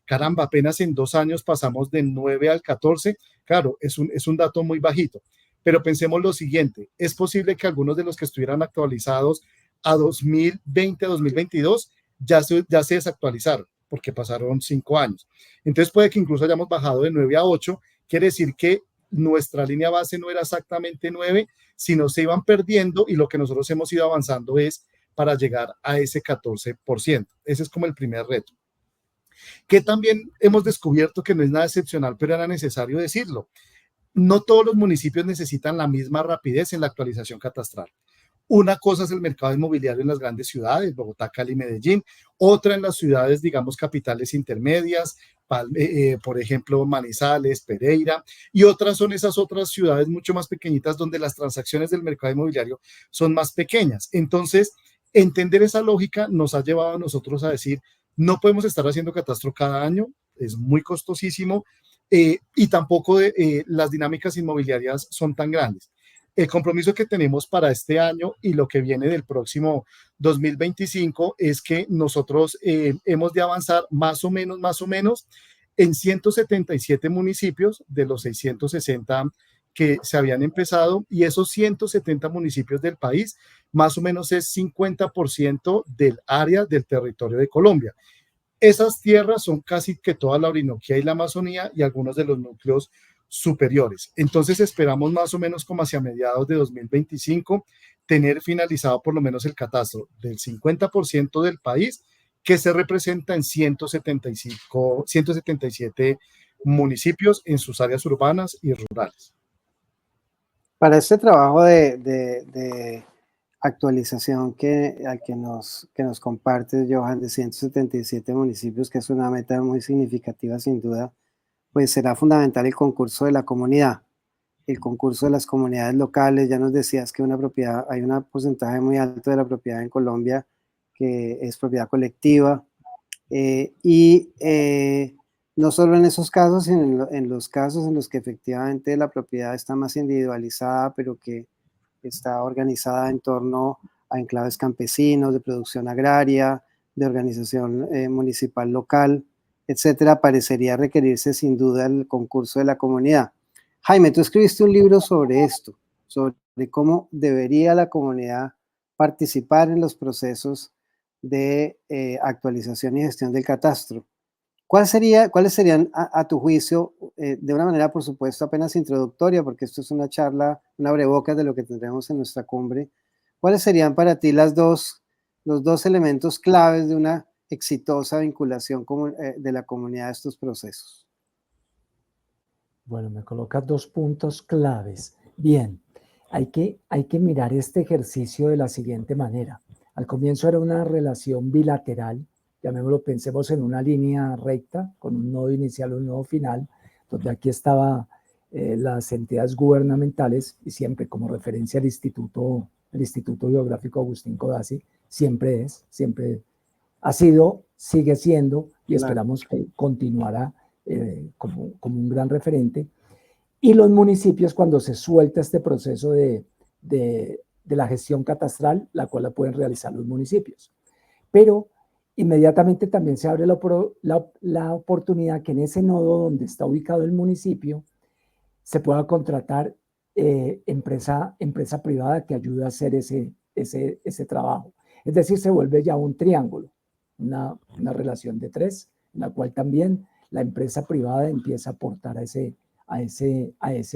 caramba, apenas en 2 años pasamos de 9 al 14. Claro, es un dato muy bajito. Pero pensemos lo siguiente, es posible que algunos de los que estuvieran actualizados a 2020, a 2022, ya se desactualizaron porque pasaron 5 años. Entonces puede que incluso hayamos bajado de 9 a 8, quiere decir que nuestra línea base no era exactamente 9, sino se iban perdiendo y lo que nosotros hemos ido avanzando es para llegar a ese 14%. Ese es como el primer reto. Que también hemos descubierto que no es nada excepcional, pero era necesario decirlo. No todos los municipios necesitan la misma rapidez en la actualización catastral. Una cosa es el mercado inmobiliario en las grandes ciudades, Bogotá, Cali, Medellín. Otra en las ciudades, digamos, capitales intermedias, por ejemplo, Manizales, Pereira. Y otras son esas otras ciudades mucho más pequeñitas donde las transacciones del mercado inmobiliario son más pequeñas. Entonces, entender esa lógica nos ha llevado a nosotros a decir, no podemos estar haciendo catastro cada año, es muy costosísimo y tampoco las dinámicas inmobiliarias son tan grandes. El compromiso que tenemos para este año y lo que viene del próximo 2025 es que nosotros hemos de avanzar más o menos en 177 municipios de los 660 que se habían empezado, y esos 170 municipios del país, más o menos es 50% del área del territorio de Colombia. Esas tierras son casi que toda la Orinoquía y la Amazonía y algunos de los núcleos superiores. Entonces esperamos más o menos como hacia mediados de 2025 tener finalizado por lo menos el catastro del 50% del país, que se representa en 177 municipios en sus áreas urbanas y rurales. Para este trabajo de actualización al que nos comparte Johan, de 177 municipios, que es una meta muy significativa sin duda, pues será fundamental el concurso de la comunidad, el concurso de las comunidades locales. Ya nos decías que hay un porcentaje muy alto de la propiedad en Colombia que es propiedad colectiva, no solo en esos casos, sino en los casos en los que efectivamente la propiedad está más individualizada, pero que está organizada en torno a enclaves campesinos, de producción agraria, de organización municipal local, etcétera, parecería requerirse sin duda el concurso de la comunidad. Jaime, tú escribiste un libro sobre esto, sobre cómo debería la comunidad participar en los procesos de actualización y gestión del catastro. ¿Cuáles serían, a tu juicio, de una manera, por supuesto, apenas introductoria, porque esto es una charla, una abrebocas de lo que tendremos en nuestra cumbre, cuáles serían para ti los dos elementos claves de una exitosa vinculación de la comunidad a estos procesos? Bueno, me colocas 2 puntos claves. Bien, hay que mirar este ejercicio de la siguiente manera. Al comienzo era una relación bilateral, llamémoslo, pensemos en una línea recta, con un nodo inicial y un nodo final, donde aquí estaban las entidades gubernamentales, y siempre como referencia el Instituto Geográfico Agustín Codazzi, siempre ha sido, sigue siendo, y esperamos que continuará como un gran referente. Y los municipios, cuando se suelta este proceso de la gestión catastral, la cual la pueden realizar los municipios. Pero inmediatamente también se abre la oportunidad que en ese nodo donde está ubicado el municipio se pueda contratar empresa privada que ayude a hacer ese trabajo. Es decir, se vuelve ya un triángulo, una relación de 3, en la cual también la empresa privada empieza a aportar a ese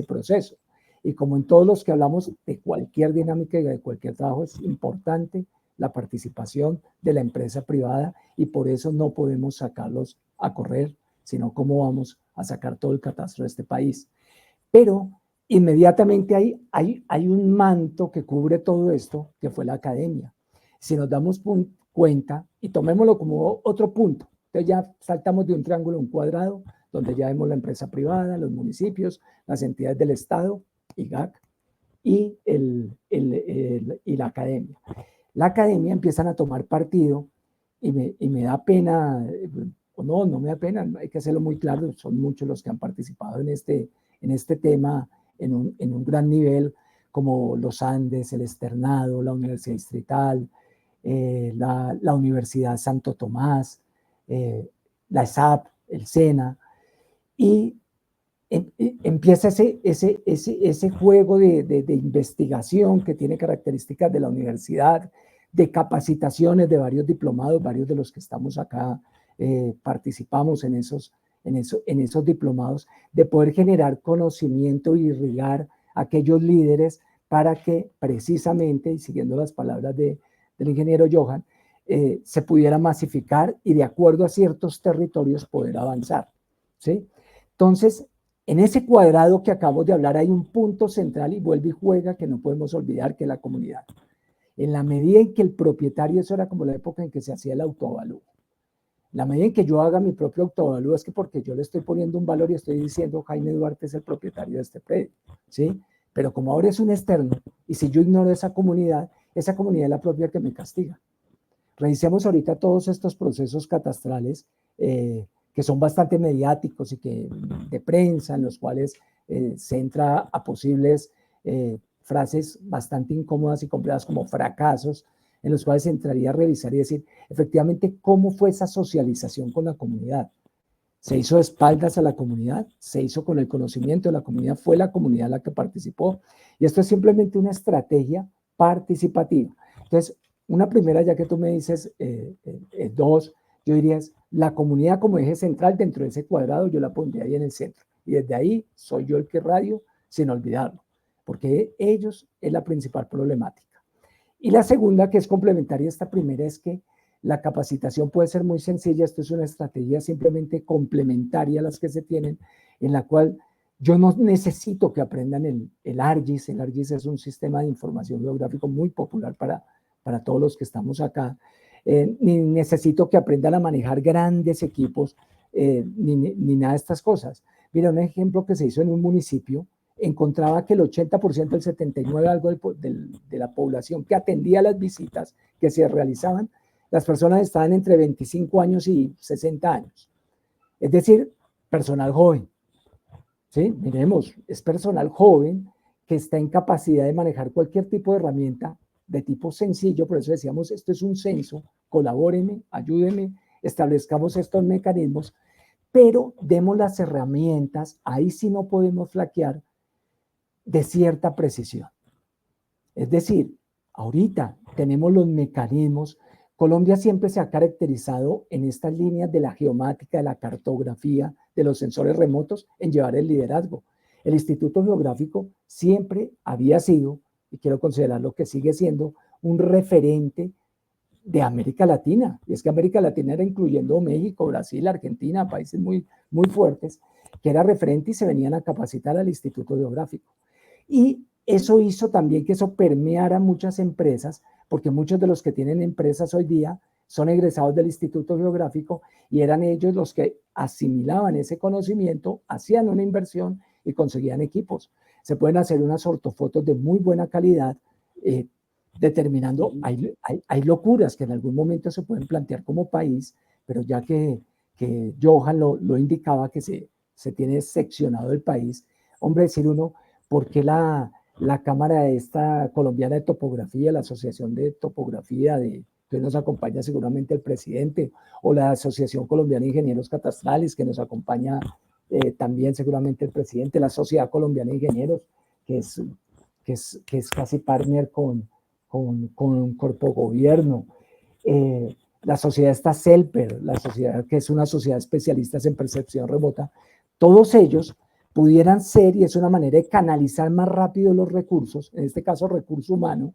proceso. Y como en todos los que hablamos de cualquier dinámica y de cualquier trabajo, es importante la participación de la empresa privada, y por eso no podemos sacarlos a correr, sino cómo vamos a sacar todo el catastro de este país. Pero inmediatamente hay un manto que cubre todo esto, que fue la academia. Si nos damos cuenta, y tomémoslo como otro punto, entonces ya saltamos de un triángulo a un cuadrado, donde ya vemos la empresa privada, los municipios, las entidades del Estado, IGAC, y la academia. La academia empiezan a tomar partido, y me da pena, no me da pena, hay que hacerlo muy claro, son muchos los que han participado en este tema en un gran nivel, como los Andes, el Externado, la Universidad Distrital, la Universidad Santo Tomás, la ESAP, el SENA, y empieza ese juego de investigación que tiene características de la universidad, de capacitaciones de varios diplomados, varios de los que estamos acá participamos en esos diplomados, de poder generar conocimiento y irrigar a aquellos líderes para que precisamente, y siguiendo las palabras del ingeniero Johan, se pudiera masificar y de acuerdo a ciertos territorios poder avanzar, ¿sí? Entonces, en ese cuadrado que acabamos de hablar hay un punto central y vuelve y juega que no podemos olvidar, que es la comunidad. En la medida en que el propietario, eso era como la época en que se hacía el autoavalúo, la medida en que yo haga mi propio autoavalúo es que porque yo le estoy poniendo un valor y estoy diciendo Jaime Duarte es el propietario de este predio, ¿sí? Pero como ahora es un externo, y si yo ignoro esa comunidad es la propia que me castiga. Revisemos ahorita todos estos procesos catastrales que son bastante mediáticos y que de prensa, en los cuales se entra a posibles frases bastante incómodas y complejas como fracasos, en los cuales se entraría a revisar y decir efectivamente cómo fue esa socialización con la comunidad. Se hizo de espaldas a la comunidad, se hizo con el conocimiento de la comunidad, fue la comunidad la que participó, y esto es simplemente una estrategia participativa. Entonces, una primera, ya que tú me dices dos, yo diría es la comunidad como eje central dentro de ese cuadrado, yo la pondría ahí en el centro, y desde ahí soy yo el que radio, sin olvidarlo, porque ellos es la principal problemática. Y la segunda, que es complementaria a esta primera, es que la capacitación puede ser muy sencilla. Esto es una estrategia simplemente complementaria a las que se tienen, en la cual yo no necesito que aprendan el ARGIS. El ARGIS es un sistema de información geográfico muy popular para todos los que estamos acá. Ni necesito que aprendan a manejar grandes equipos, ni nada de estas cosas. Mira, un ejemplo que se hizo en un municipio, encontraba que el 80%, el 79% algo de la población que atendía las visitas que se realizaban, las personas estaban entre 25 años y 60 años. Es decir, personal joven. ¿Sí? Miremos, es personal joven que está en capacidad de manejar cualquier tipo de herramienta de tipo sencillo. Por eso decíamos, esto es un censo, colabórenme, ayúdenme, establezcamos estos mecanismos, pero demos las herramientas, ahí sí no podemos flaquear, de cierta precisión. Es decir, ahorita tenemos los mecanismos. Colombia siempre se ha caracterizado en estas líneas de la geomática, de la cartografía, de los sensores remotos, en llevar el liderazgo. El Instituto Geográfico siempre había sido, y quiero considerarlo que sigue siendo, un referente de América Latina. Y es que América Latina era incluyendo México, Brasil, Argentina, países muy, muy fuertes, que era referente y se venían a capacitar al Instituto Geográfico. Y eso hizo también que eso permeara muchas empresas, porque muchos de los que tienen empresas hoy día son egresados del Instituto Geográfico y eran ellos los que asimilaban ese conocimiento, hacían una inversión y conseguían equipos. Se pueden hacer unas ortofotos de muy buena calidad, determinando, hay locuras que en algún momento se pueden plantear como país, pero ya que Johan lo indicaba, que se tiene seccionado el país, hombre, decir uno, ¿por qué la Cámara esta colombiana de topografía, la Asociación de Topografía, que nos acompaña seguramente el presidente, o la Asociación Colombiana de Ingenieros Catastrales, que nos acompaña también seguramente el presidente, la Sociedad Colombiana de Ingenieros, que es casi partner con Corpo Gobierno, la sociedad está CELPER, la sociedad que es una sociedad de especialistas en percepción remota, todos ellos pudieran ser, y es una manera de canalizar más rápido los recursos, en este caso recurso humano,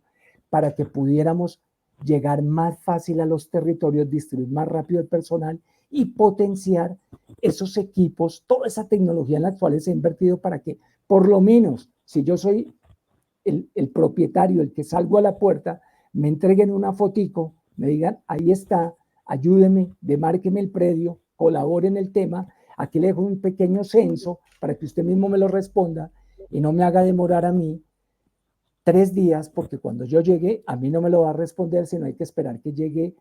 para que pudiéramos llegar más fácil a los territorios, distribuir más rápido el personal y potenciar esos equipos, toda esa tecnología en la cual se ha invertido para que, por lo menos, si yo soy el propietario, el que salgo a la puerta, me entreguen una fotico, me digan, ahí está, ayúdeme, demárqueme el predio, colabore en el tema, aquí le dejo un pequeño censo para que usted mismo me lo responda y no me haga demorar a mí 3 días, porque cuando yo llegue, a mí no me lo va a responder, sino hay que esperar que llegue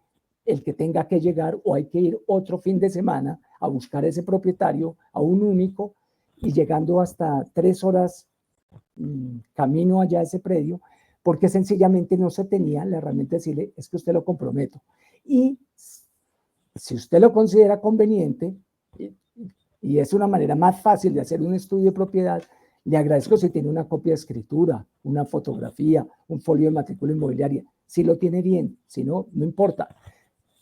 el que tenga que llegar, o hay que ir otro fin de semana a buscar a ese propietario, a un único, y llegando hasta 3 horas camino allá a ese predio, porque sencillamente no se tenía la herramienta de decirle, es que usted lo comprometo. Y si usted lo considera conveniente, y es una manera más fácil de hacer un estudio de propiedad, le agradezco si tiene una copia de escritura, una fotografía, un folio de matrícula inmobiliaria. Si lo tiene bien, si no, no importa.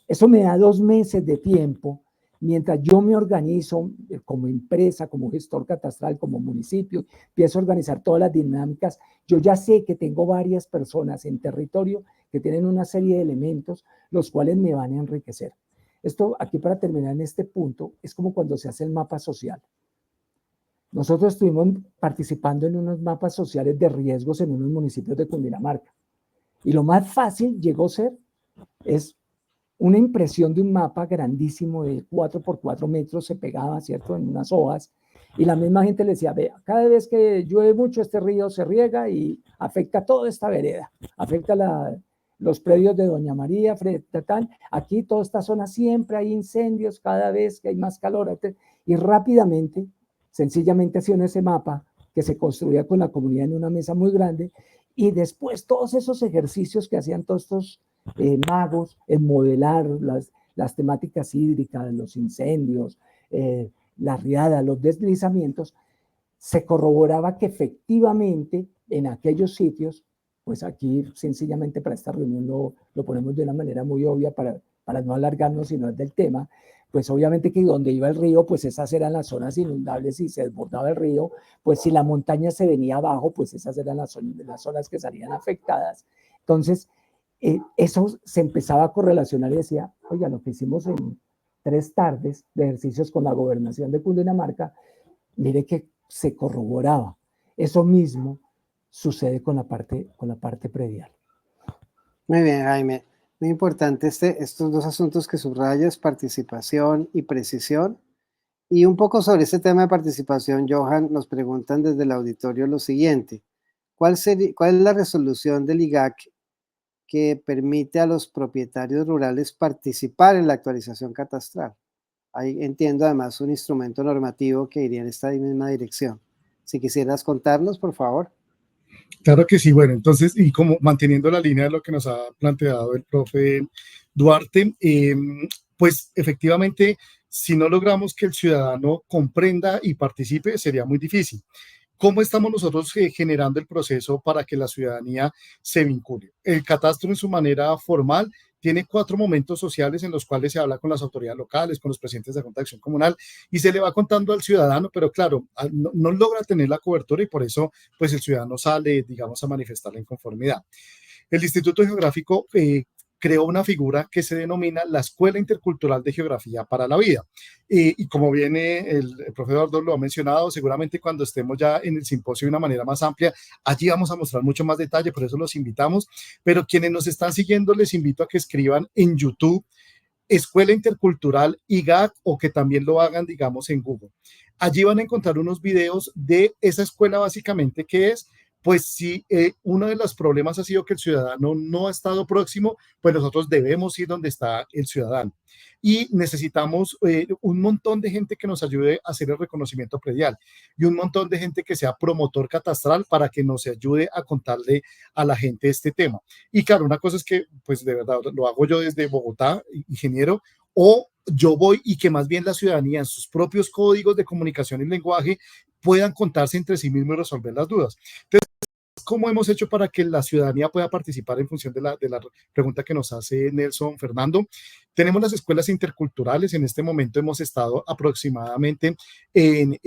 Eso me da 2 meses de tiempo mientras yo me organizo como empresa, como gestor catastral, como municipio, empiezo a organizar todas las dinámicas. Yo ya sé que tengo varias personas en territorio que tienen una serie de elementos, los cuales me van a enriquecer. Esto, aquí para terminar en este punto, es como cuando se hace el mapa social. Nosotros estuvimos participando en unos mapas sociales de riesgos en unos municipios de Cundinamarca. Y lo más fácil llegó a ser, es una impresión de un mapa grandísimo de 4x4 metros, se pegaba, ¿cierto?, en unas hojas, y la misma gente le decía, vea, cada vez que llueve mucho este río se riega y afecta toda esta vereda, afecta los predios de Doña María, aquí toda esta zona siempre hay incendios, cada vez que hay más calor, y rápidamente, sencillamente hacían ese mapa que se construía con la comunidad en una mesa muy grande, y después todos esos ejercicios que hacían todos estos magos en modelar las temáticas hídricas, los incendios, la riada, los deslizamientos, se corroboraba que efectivamente en aquellos sitios, pues aquí sencillamente para esta reunión lo ponemos de una manera muy obvia para no alargarnos si no es del tema, pues obviamente que donde iba el río, pues esas eran las zonas inundables y se desbordaba el río, pues si la montaña se venía abajo, pues esas eran las zonas que salían afectadas. Entonces, eso se empezaba a correlacionar y decía, oiga, lo que hicimos en 3 tardes de ejercicios con la gobernación de Cundinamarca, mire que se corroboraba. Eso mismo sucede con la parte predial. Muy bien, Jaime. Muy importante estos dos asuntos que subrayas, participación y precisión. Y un poco sobre este tema de participación, Johan, nos preguntan desde el auditorio lo siguiente. ¿Cuál es la resolución del IGAC que permite a los propietarios rurales participar en la actualización catastral? Ahí entiendo además un instrumento normativo que iría en esta misma dirección. Si quisieras contarnos, por favor. Claro que sí, bueno, entonces, y como manteniendo la línea de lo que nos ha planteado el profe Duarte, pues efectivamente, si no logramos que el ciudadano comprenda y participe, sería muy difícil. ¿Cómo estamos nosotros generando el proceso para que la ciudadanía se vincule? El catastro en su manera formal tiene 4 momentos sociales en los cuales se habla con las autoridades locales, con los presidentes de Junta de Acción Comunal y se le va contando al ciudadano, pero claro, no logra tener la cobertura y por eso pues el ciudadano sale, digamos, a manifestar la inconformidad. El Instituto Geográfico creó una figura que se denomina la Escuela Intercultural de Geografía para la Vida. Y como viene el profesor Eduardo lo ha mencionado, seguramente cuando estemos ya en el simposio de una manera más amplia, allí vamos a mostrar mucho más detalle, por eso los invitamos. Pero quienes nos están siguiendo, les invito a que escriban en YouTube Escuela Intercultural IGAC o que también lo hagan, digamos, en Google. Allí van a encontrar unos videos de esa escuela básicamente que es, pues si uno de los problemas ha sido que el ciudadano no ha estado próximo, pues nosotros debemos ir donde está el ciudadano. Y necesitamos un montón de gente que nos ayude a hacer el reconocimiento predial y un montón de gente que sea promotor catastral para que nos ayude a contarle a la gente este tema. Y claro, una cosa es que, pues de verdad, lo hago yo desde Bogotá, ingeniero, o yo voy y que más bien la ciudadanía en sus propios códigos de comunicación y lenguaje puedan contarse entre sí mismos y resolver las dudas. Entonces, ¿cómo hemos hecho para que la ciudadanía pueda participar en función de la pregunta que nos hace Nelson Fernando? Tenemos las escuelas interculturales. En este momento hemos estado aproximadamente en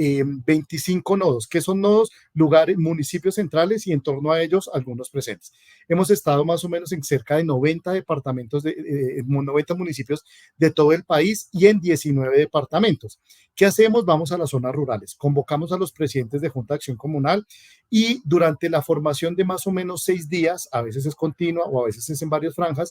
25 nodos, que son nodos, lugares, municipios centrales y en torno a ellos algunos presentes. Hemos estado más o menos en cerca de 90 departamentos, 90 municipios de todo el país y en 19 departamentos. ¿Qué hacemos? Vamos a las zonas rurales, convocamos a los presidentes de Junta de Acción Comunal y durante la formación de más o menos 6 días, a veces es continua o a veces es en varias franjas,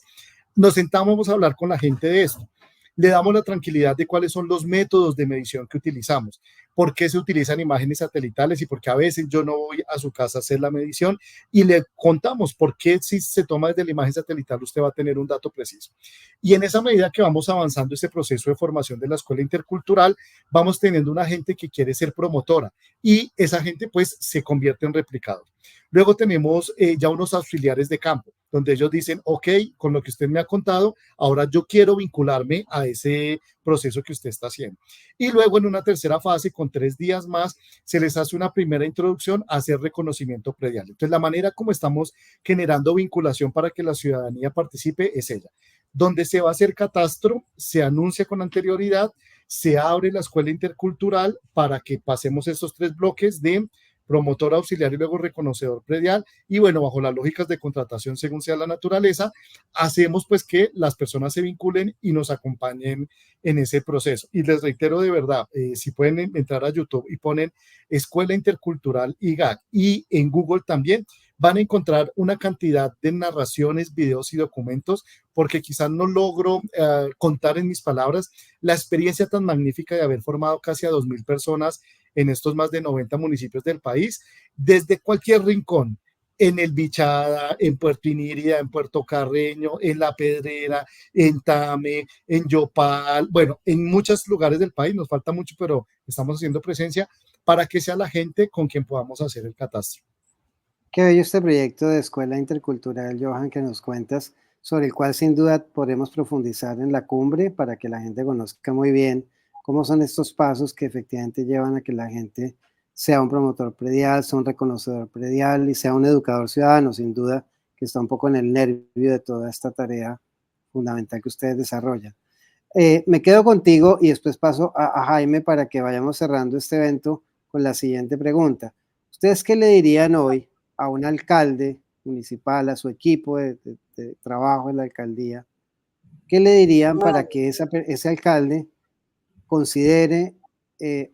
nos sentamos a hablar con la gente de esto. Le damos la tranquilidad de cuáles son los métodos de medición que utilizamos, por qué se utilizan imágenes satelitales y por qué a veces yo no voy a su casa a hacer la medición y le contamos por qué si se toma desde la imagen satelital usted va a tener un dato preciso. Y en esa medida que vamos avanzando ese proceso de formación de la escuela intercultural, vamos teniendo una gente que quiere ser promotora y esa gente pues se convierte en replicador. Luego tenemos ya unos auxiliares de campo, donde ellos dicen, ok, con lo que usted me ha contado, ahora yo quiero vincularme a ese proceso que usted está haciendo. Y luego en una tercera fase, con 3 días más, se les hace una primera introducción a hacer reconocimiento predial. Entonces, la manera como estamos generando vinculación para que la ciudadanía participe es ella. Donde se va a hacer catastro, se anuncia con anterioridad, se abre la escuela intercultural para que pasemos estos 3 bloques de promotor auxiliar y luego reconocedor predial y bueno, bajo las lógicas de contratación según sea la naturaleza, hacemos pues que las personas se vinculen y nos acompañen en ese proceso. Y les reitero de verdad, si pueden entrar a YouTube y ponen Escuela Intercultural IGAC y en Google también, van a encontrar una cantidad de narraciones, videos y documentos, porque quizás no logro contar en mis palabras la experiencia tan magnífica de haber formado casi a 2.000 personas en estos más de 90 municipios del país, desde cualquier rincón, en El Bichada, en Puerto Inírida, en Puerto Carreño, en La Pedrera, en Tame, en Yopal, bueno, en muchos lugares del país, nos falta mucho, pero estamos haciendo presencia para que sea la gente con quien podamos hacer el catastro. Qué bello este proyecto de Escuela Intercultural, Johan, que nos cuentas, sobre el cual sin duda podremos profundizar en la cumbre para que la gente conozca muy bien cómo son estos pasos que efectivamente llevan a que la gente sea un promotor predial, sea un reconocedor predial y sea un educador ciudadano, sin duda, que está un poco en el nervio de toda esta tarea fundamental que ustedes desarrollan. Me quedo contigo y después paso a Jaime para que vayamos cerrando este evento con la siguiente pregunta. ¿Ustedes qué le dirían hoy a un alcalde municipal, a su equipo de trabajo en la alcaldía? ¿Qué le dirían para que ese alcalde considere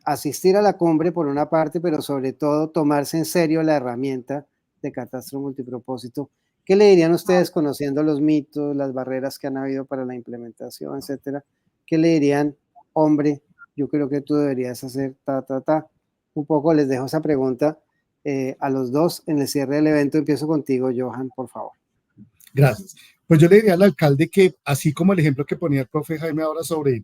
asistir a la cumbre por una parte, pero sobre todo tomarse en serio la herramienta de catastro multipropósito? ¿Qué le dirían ustedes conociendo los mitos, las barreras que han habido para la implementación, etcétera? ¿Qué le dirían, hombre, yo creo que tú deberías hacer ta, ta, ta? Un poco les dejo esa pregunta a los dos en el cierre del evento. Empiezo contigo, Johan, por favor. Gracias. Pues yo le diría al alcalde que, así como el ejemplo que ponía el profe Jaime ahora sobre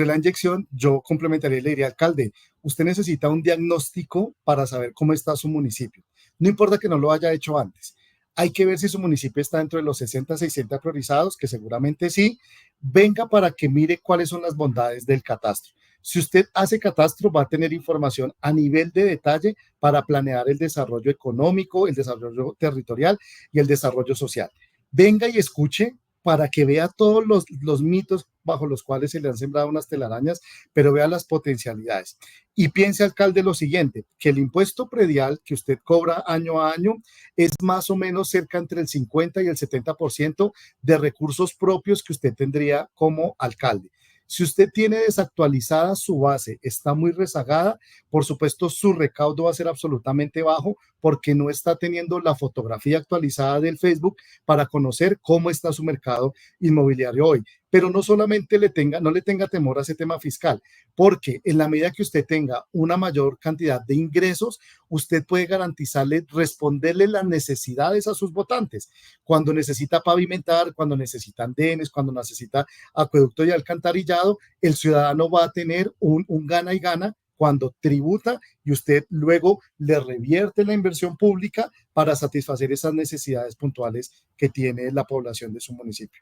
la inyección, yo complementaría y le diría, alcalde, usted necesita un diagnóstico para saber cómo está su municipio. No importa que no lo haya hecho antes. Hay que ver si su municipio está dentro de los 60, 60 priorizados, que seguramente sí. Venga para que mire cuáles son las bondades del catastro. Si usted hace catastro, va a tener información a nivel de detalle para planear el desarrollo económico, el desarrollo territorial y el desarrollo social. Venga y escuche para que vea todos los mitos bajo los cuales se le han sembrado unas telarañas, pero vea las potencialidades. Y piense, alcalde, lo siguiente, que el impuesto predial que usted cobra año a año es más o menos cerca entre el 50 y el 70% de recursos propios que usted tendría como alcalde. Si usted tiene desactualizada su base, está muy rezagada, por supuesto su recaudo va a ser absolutamente bajo porque no está teniendo la fotografía actualizada del Facebook para conocer cómo está su mercado inmobiliario hoy. Pero no solamente no le tenga temor a ese tema fiscal, porque en la medida que usted tenga una mayor cantidad de ingresos, usted puede garantizarle, responderle las necesidades a sus votantes. Cuando necesita pavimentar, cuando necesita andenes, cuando necesita acueducto y alcantarillado, el ciudadano va a tener un gana y gana cuando tributa y usted luego le revierte la inversión pública para satisfacer esas necesidades puntuales que tiene la población de su municipio.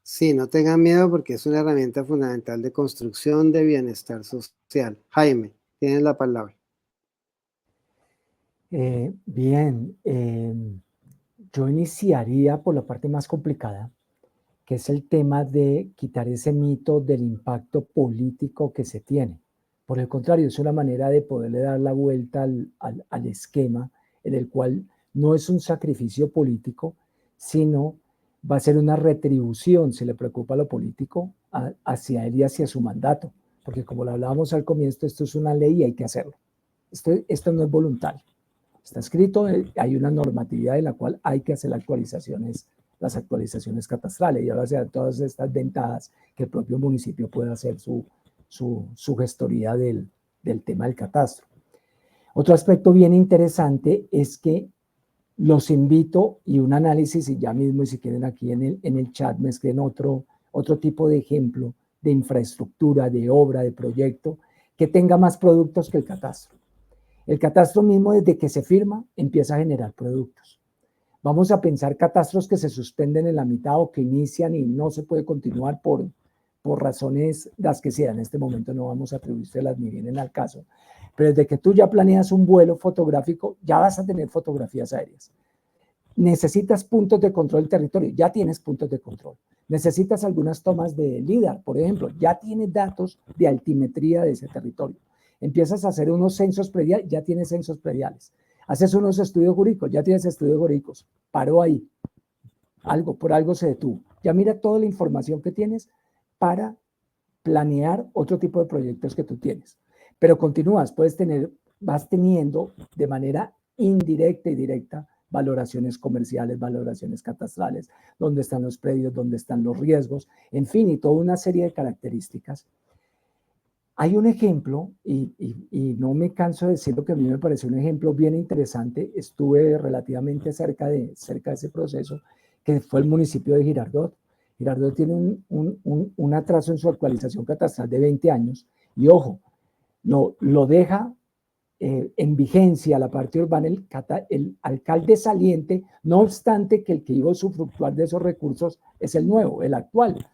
Sí, no tengan miedo porque es una herramienta fundamental de construcción de bienestar social. Jaime, tienes la palabra. Bien, yo iniciaría por la parte más complicada, que es el tema de quitar ese mito del impacto político que se tiene. Por el contrario, es una manera de poderle dar la vuelta al esquema en el cual no es un sacrificio político, sino va a ser una retribución, si le preocupa lo político, hacia él y hacia su mandato. Porque como lo hablábamos al comienzo, esto es una ley y hay que hacerlo. Esto no es voluntario. Está escrito, hay una normatividad en la cual hay que hacer las actualizaciones catastrales y ahora se dan todas estas ventajas que el propio municipio puede hacer su gestoría del tema del catastro. Otro aspecto bien interesante es que los invito y un análisis, y ya mismo si quieren aquí en el chat me escriben otro tipo de ejemplo de infraestructura, de obra, de proyecto, que tenga más productos que el catastro. El catastro mismo desde que se firma empieza a generar productos. Vamos a pensar catastros que se suspenden en la mitad o que inician y no se puede continuar por razones las que sean. En este momento no vamos a atribuírselas ni vienen al caso. Pero desde que tú ya planeas un vuelo fotográfico, ya vas a tener fotografías aéreas. Necesitas puntos de control del territorio, ya tienes puntos de control. Necesitas algunas tomas de LIDAR, por ejemplo, ya tienes datos de altimetría de ese territorio. Empiezas a hacer unos censos prediales, ya tienes censos prediales. Haces unos estudios jurídicos, ya tienes estudios jurídicos. Paró ahí. Por algo se detuvo. Ya mira toda la información que tienes para planear otro tipo de proyectos que tú tienes. Pero continúas, vas teniendo de manera indirecta y directa valoraciones comerciales, valoraciones catastrales, dónde están los predios, dónde están los riesgos, en fin, y toda una serie de características. Hay un ejemplo, y no me canso de decirlo, que a mí me parece un ejemplo bien interesante. Estuve relativamente cerca de ese proceso, que fue el municipio de Girardot. Girardot tiene un atraso en su actualización catastral de 20 años, y ojo, lo deja en vigencia la parte urbana el alcalde saliente, no obstante que el que iba a usufructuar de esos recursos es el nuevo, el actual.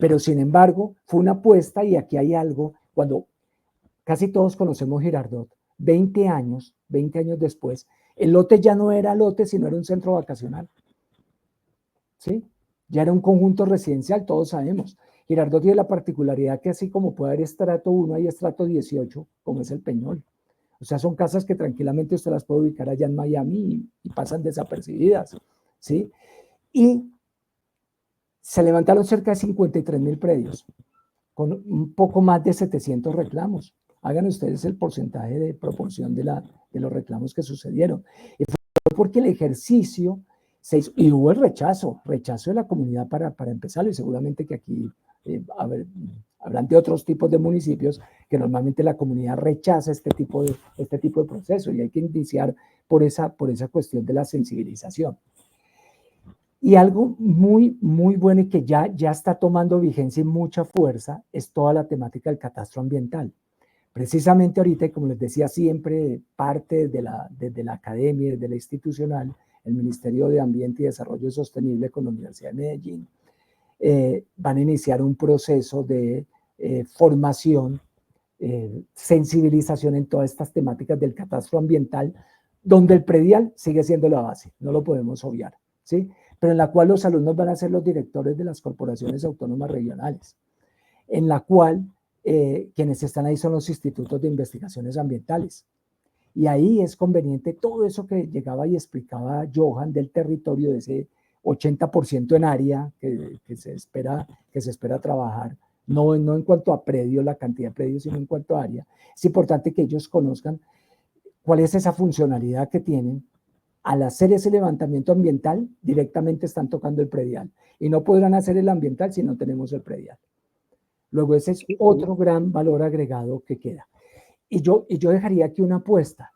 Pero sin embargo, fue una apuesta y aquí hay algo, cuando casi todos conocemos Girardot, 20 años después, el lote ya no era lote, sino era un centro vacacional. ¿Sí? Ya era un conjunto residencial, todos sabemos. Girardot tiene la particularidad que así como puede haber estrato 1, hay estrato 18, como es el Peñol. O sea, son casas que tranquilamente usted las puede ubicar allá en Miami y pasan desapercibidas, ¿sí? Y se levantaron cerca de 53,000 predios, con un poco más de 700 reclamos. Hagan ustedes el porcentaje de proporción de los reclamos que sucedieron. Y fue porque el ejercicio se hizo, y hubo el rechazo de la comunidad para empezarlo, y seguramente que aquí habrán de otros tipos de municipios que normalmente la comunidad rechaza este tipo de proceso, y hay que iniciar por esa cuestión de la sensibilización. Y algo muy, muy bueno y que ya está tomando vigencia y mucha fuerza es toda la temática del catastro ambiental. Precisamente ahorita, como les decía, siempre parte desde la academia, desde la institucional, el Ministerio de Ambiente y Desarrollo Sostenible con la Universidad de Medellín, van a iniciar un proceso de formación, sensibilización en todas estas temáticas del catastro ambiental, donde el predial sigue siendo la base, no lo podemos obviar, ¿sí? Pero en la cual los alumnos van a ser los directores de las corporaciones autónomas regionales, en la cual quienes están ahí son los institutos de investigaciones ambientales. Y ahí es conveniente todo eso que llegaba y explicaba Johan del territorio, de ese 80% en área que se espera trabajar, no en cuanto a predios, la cantidad de predios, sino en cuanto a área. Es importante que ellos conozcan cuál es esa funcionalidad que tienen. Al hacer ese levantamiento ambiental, directamente están tocando el predial. Y no podrán hacer el ambiental si no tenemos el predial. Luego ese es otro gran valor agregado que queda. Y yo dejaría aquí una apuesta.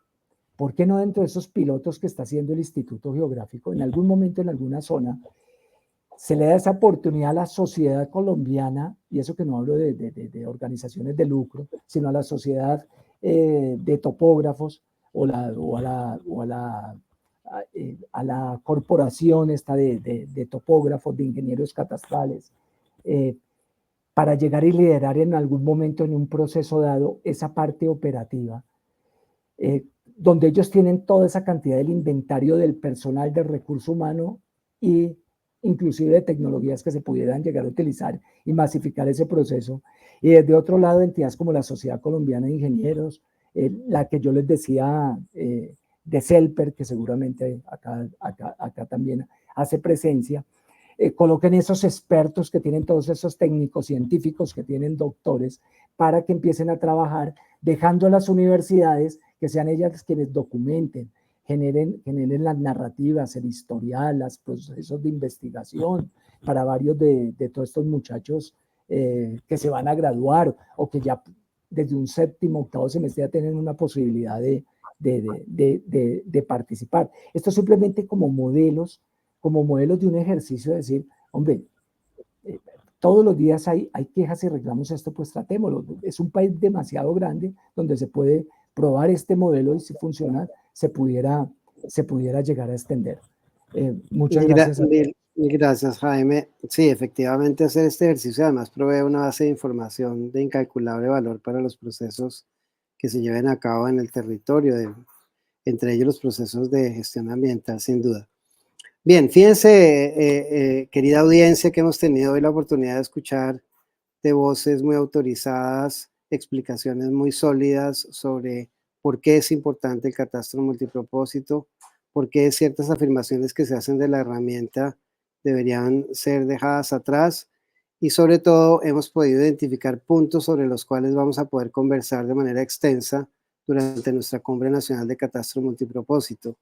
¿Por qué no dentro de esos pilotos que está haciendo el Instituto Geográfico, en algún momento, en alguna zona, se le da esa oportunidad a la sociedad colombiana, y eso que no hablo de organizaciones de lucro, sino a la sociedad de topógrafos a la corporación esta de topógrafos, de ingenieros catastrales, para llegar y liderar en algún momento en un proceso dado esa parte operativa, donde ellos tienen toda esa cantidad del inventario del personal, del recurso humano y inclusive de tecnologías que se pudieran llegar a utilizar y masificar ese proceso. Y desde otro lado, entidades como la Sociedad Colombiana de Ingenieros, la que yo les decía de CELPER, que seguramente acá también hace presencia, coloquen esos expertos que tienen todos esos técnicos científicos, que tienen doctores, para que empiecen a trabajar, dejando a las universidades que sean ellas quienes documenten, generen las narrativas, el historial, los procesos de investigación para varios de todos estos muchachos que se van a graduar o que ya desde un séptimo, octavo semestre ya tienen una posibilidad de participar. Esto simplemente como modelos de un ejercicio de decir, hombre, todos los días hay quejas y reclamos, esto pues tratémoslo. Es un país demasiado grande donde se puede probar este modelo y si funciona, se pudiera llegar a extender. Muchas gracias. Gracias, Jaime. Sí, efectivamente hacer este ejercicio además provee una base de información de incalculable valor para los procesos que se lleven a cabo en el territorio, entre ellos los procesos de gestión ambiental, sin duda. Bien, fíjense, querida audiencia, que hemos tenido hoy la oportunidad de escuchar de voces muy autorizadas, explicaciones muy sólidas sobre por qué es importante el catastro multipropósito, por qué ciertas afirmaciones que se hacen de la herramienta deberían ser dejadas atrás, y sobre todo hemos podido identificar puntos sobre los cuales vamos a poder conversar de manera extensa durante nuestra Cumbre Nacional de Catastro Multipropósito.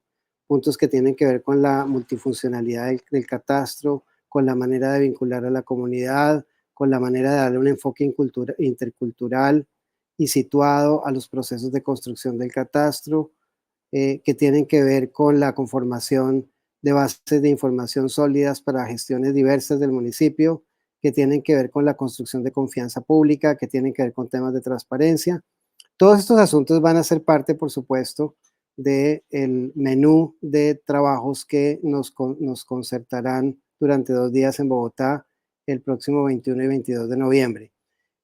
Puntos que tienen que ver con la multifuncionalidad del catastro, con la manera de vincular a la comunidad, con la manera de darle un enfoque intercultural y situado a los procesos de construcción del catastro, que tienen que ver con la conformación de bases de información sólidas para gestiones diversas del municipio, que tienen que ver con la construcción de confianza pública, que tienen que ver con temas de transparencia. Todos estos asuntos van a ser parte, por supuesto, del menú de trabajos que nos concertarán durante 2 días en Bogotá el próximo 21 y 22 de noviembre.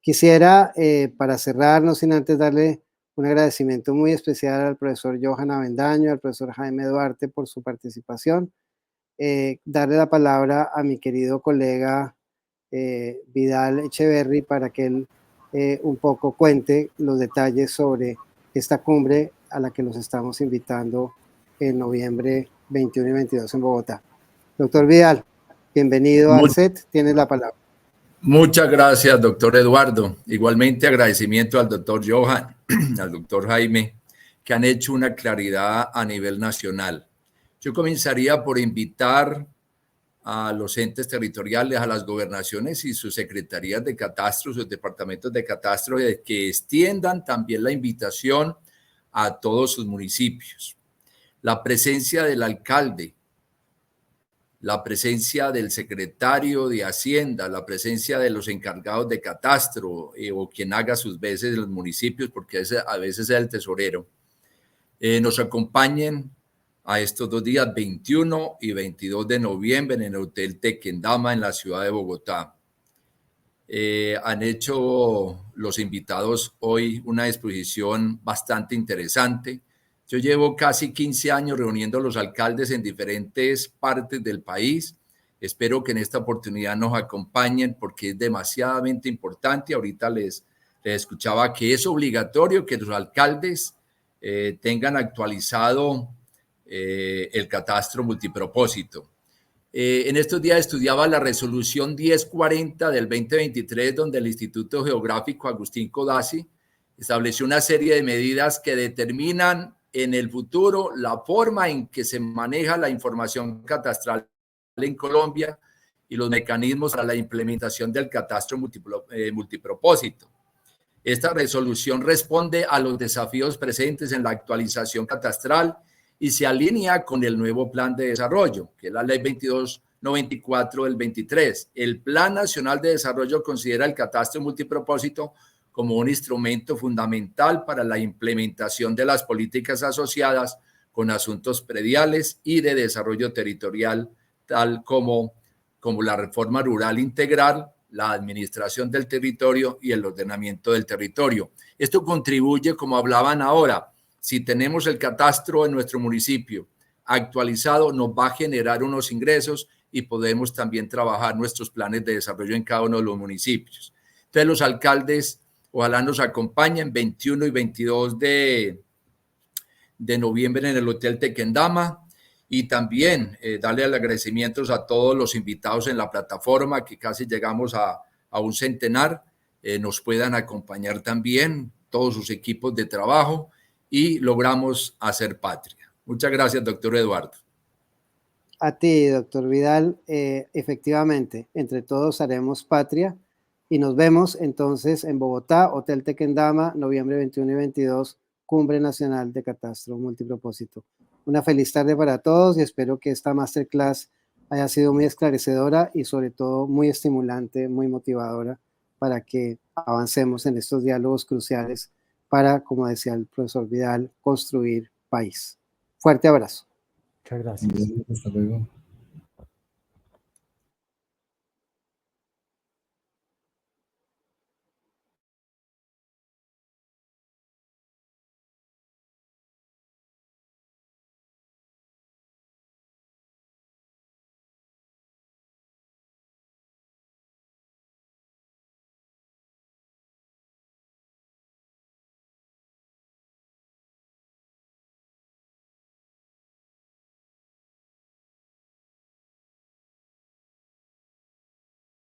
Quisiera, para cerrar, no sin antes darle un agradecimiento muy especial al profesor Johan Avendaño, al profesor Jaime Duarte por su participación, darle la palabra a mi querido colega Vidal Echeverry para que él un poco cuente los detalles sobre esta cumbre a la que los estamos invitando en noviembre 21 y 22 en Bogotá. Doctor Vidal, bienvenido al set, tienes la palabra. Muchas gracias, doctor Eduardo. Igualmente agradecimiento al doctor Johan, al doctor Jaime, que han hecho una claridad a nivel nacional. Yo comenzaría por invitar a los entes territoriales, a las gobernaciones y sus secretarías de catastro, sus departamentos de catastro, que extiendan también la invitación a todos sus municipios. La presencia del alcalde, la presencia del secretario de Hacienda, la presencia de los encargados de catastro o quien haga sus veces en los municipios, porque a veces es el tesorero, nos acompañen a estos 2 días, 21 y 22 de noviembre, en el Hotel Tequendama, en la ciudad de Bogotá. Han hecho los invitados hoy una exposición bastante interesante. Yo llevo casi 15 años reuniendo a los alcaldes en diferentes partes del país. Espero que en esta oportunidad nos acompañen porque es demasiadamente importante. Ahorita les escuchaba que es obligatorio que los alcaldes tengan actualizado el catastro multipropósito. En estos días estudiaba la resolución 1040 del 2023, donde el Instituto Geográfico Agustín Codazzi estableció una serie de medidas que determinan en el futuro la forma en que se maneja la información catastral en Colombia y los mecanismos para la implementación del catastro multipropósito. Esta resolución responde a los desafíos presentes en la actualización catastral y se alinea con el nuevo plan de desarrollo, que es la ley 2294 del 23. El Plan Nacional de Desarrollo considera el catastro multipropósito como un instrumento fundamental para la implementación de las políticas asociadas con asuntos prediales y de desarrollo territorial, tal como la reforma rural integral, la administración del territorio y el ordenamiento del territorio. Esto contribuye, como hablaban ahora, si tenemos el catastro en nuestro municipio actualizado, nos va a generar unos ingresos y podemos también trabajar nuestros planes de desarrollo en cada uno de los municipios. Entonces, los alcaldes ojalá nos acompañen 21 y 22 de noviembre en el Hotel Tequendama. Y también darle agradecimientos a todos los invitados en la plataforma, que casi llegamos a un centenar, nos puedan acompañar también todos sus equipos de trabajo y logramos hacer patria. Muchas gracias, doctor Eduardo. A ti, doctor Vidal. Efectivamente, entre todos haremos patria y nos vemos entonces en Bogotá, Hotel Tequendama, noviembre 21 y 22, Cumbre Nacional de Catastro Multipropósito. Una feliz tarde para todos y espero que esta masterclass haya sido muy esclarecedora y sobre todo muy estimulante, muy motivadora para que avancemos en estos diálogos cruciales para, como decía el profesor Vidal, construir país. Fuerte abrazo. Muchas gracias. Hasta luego.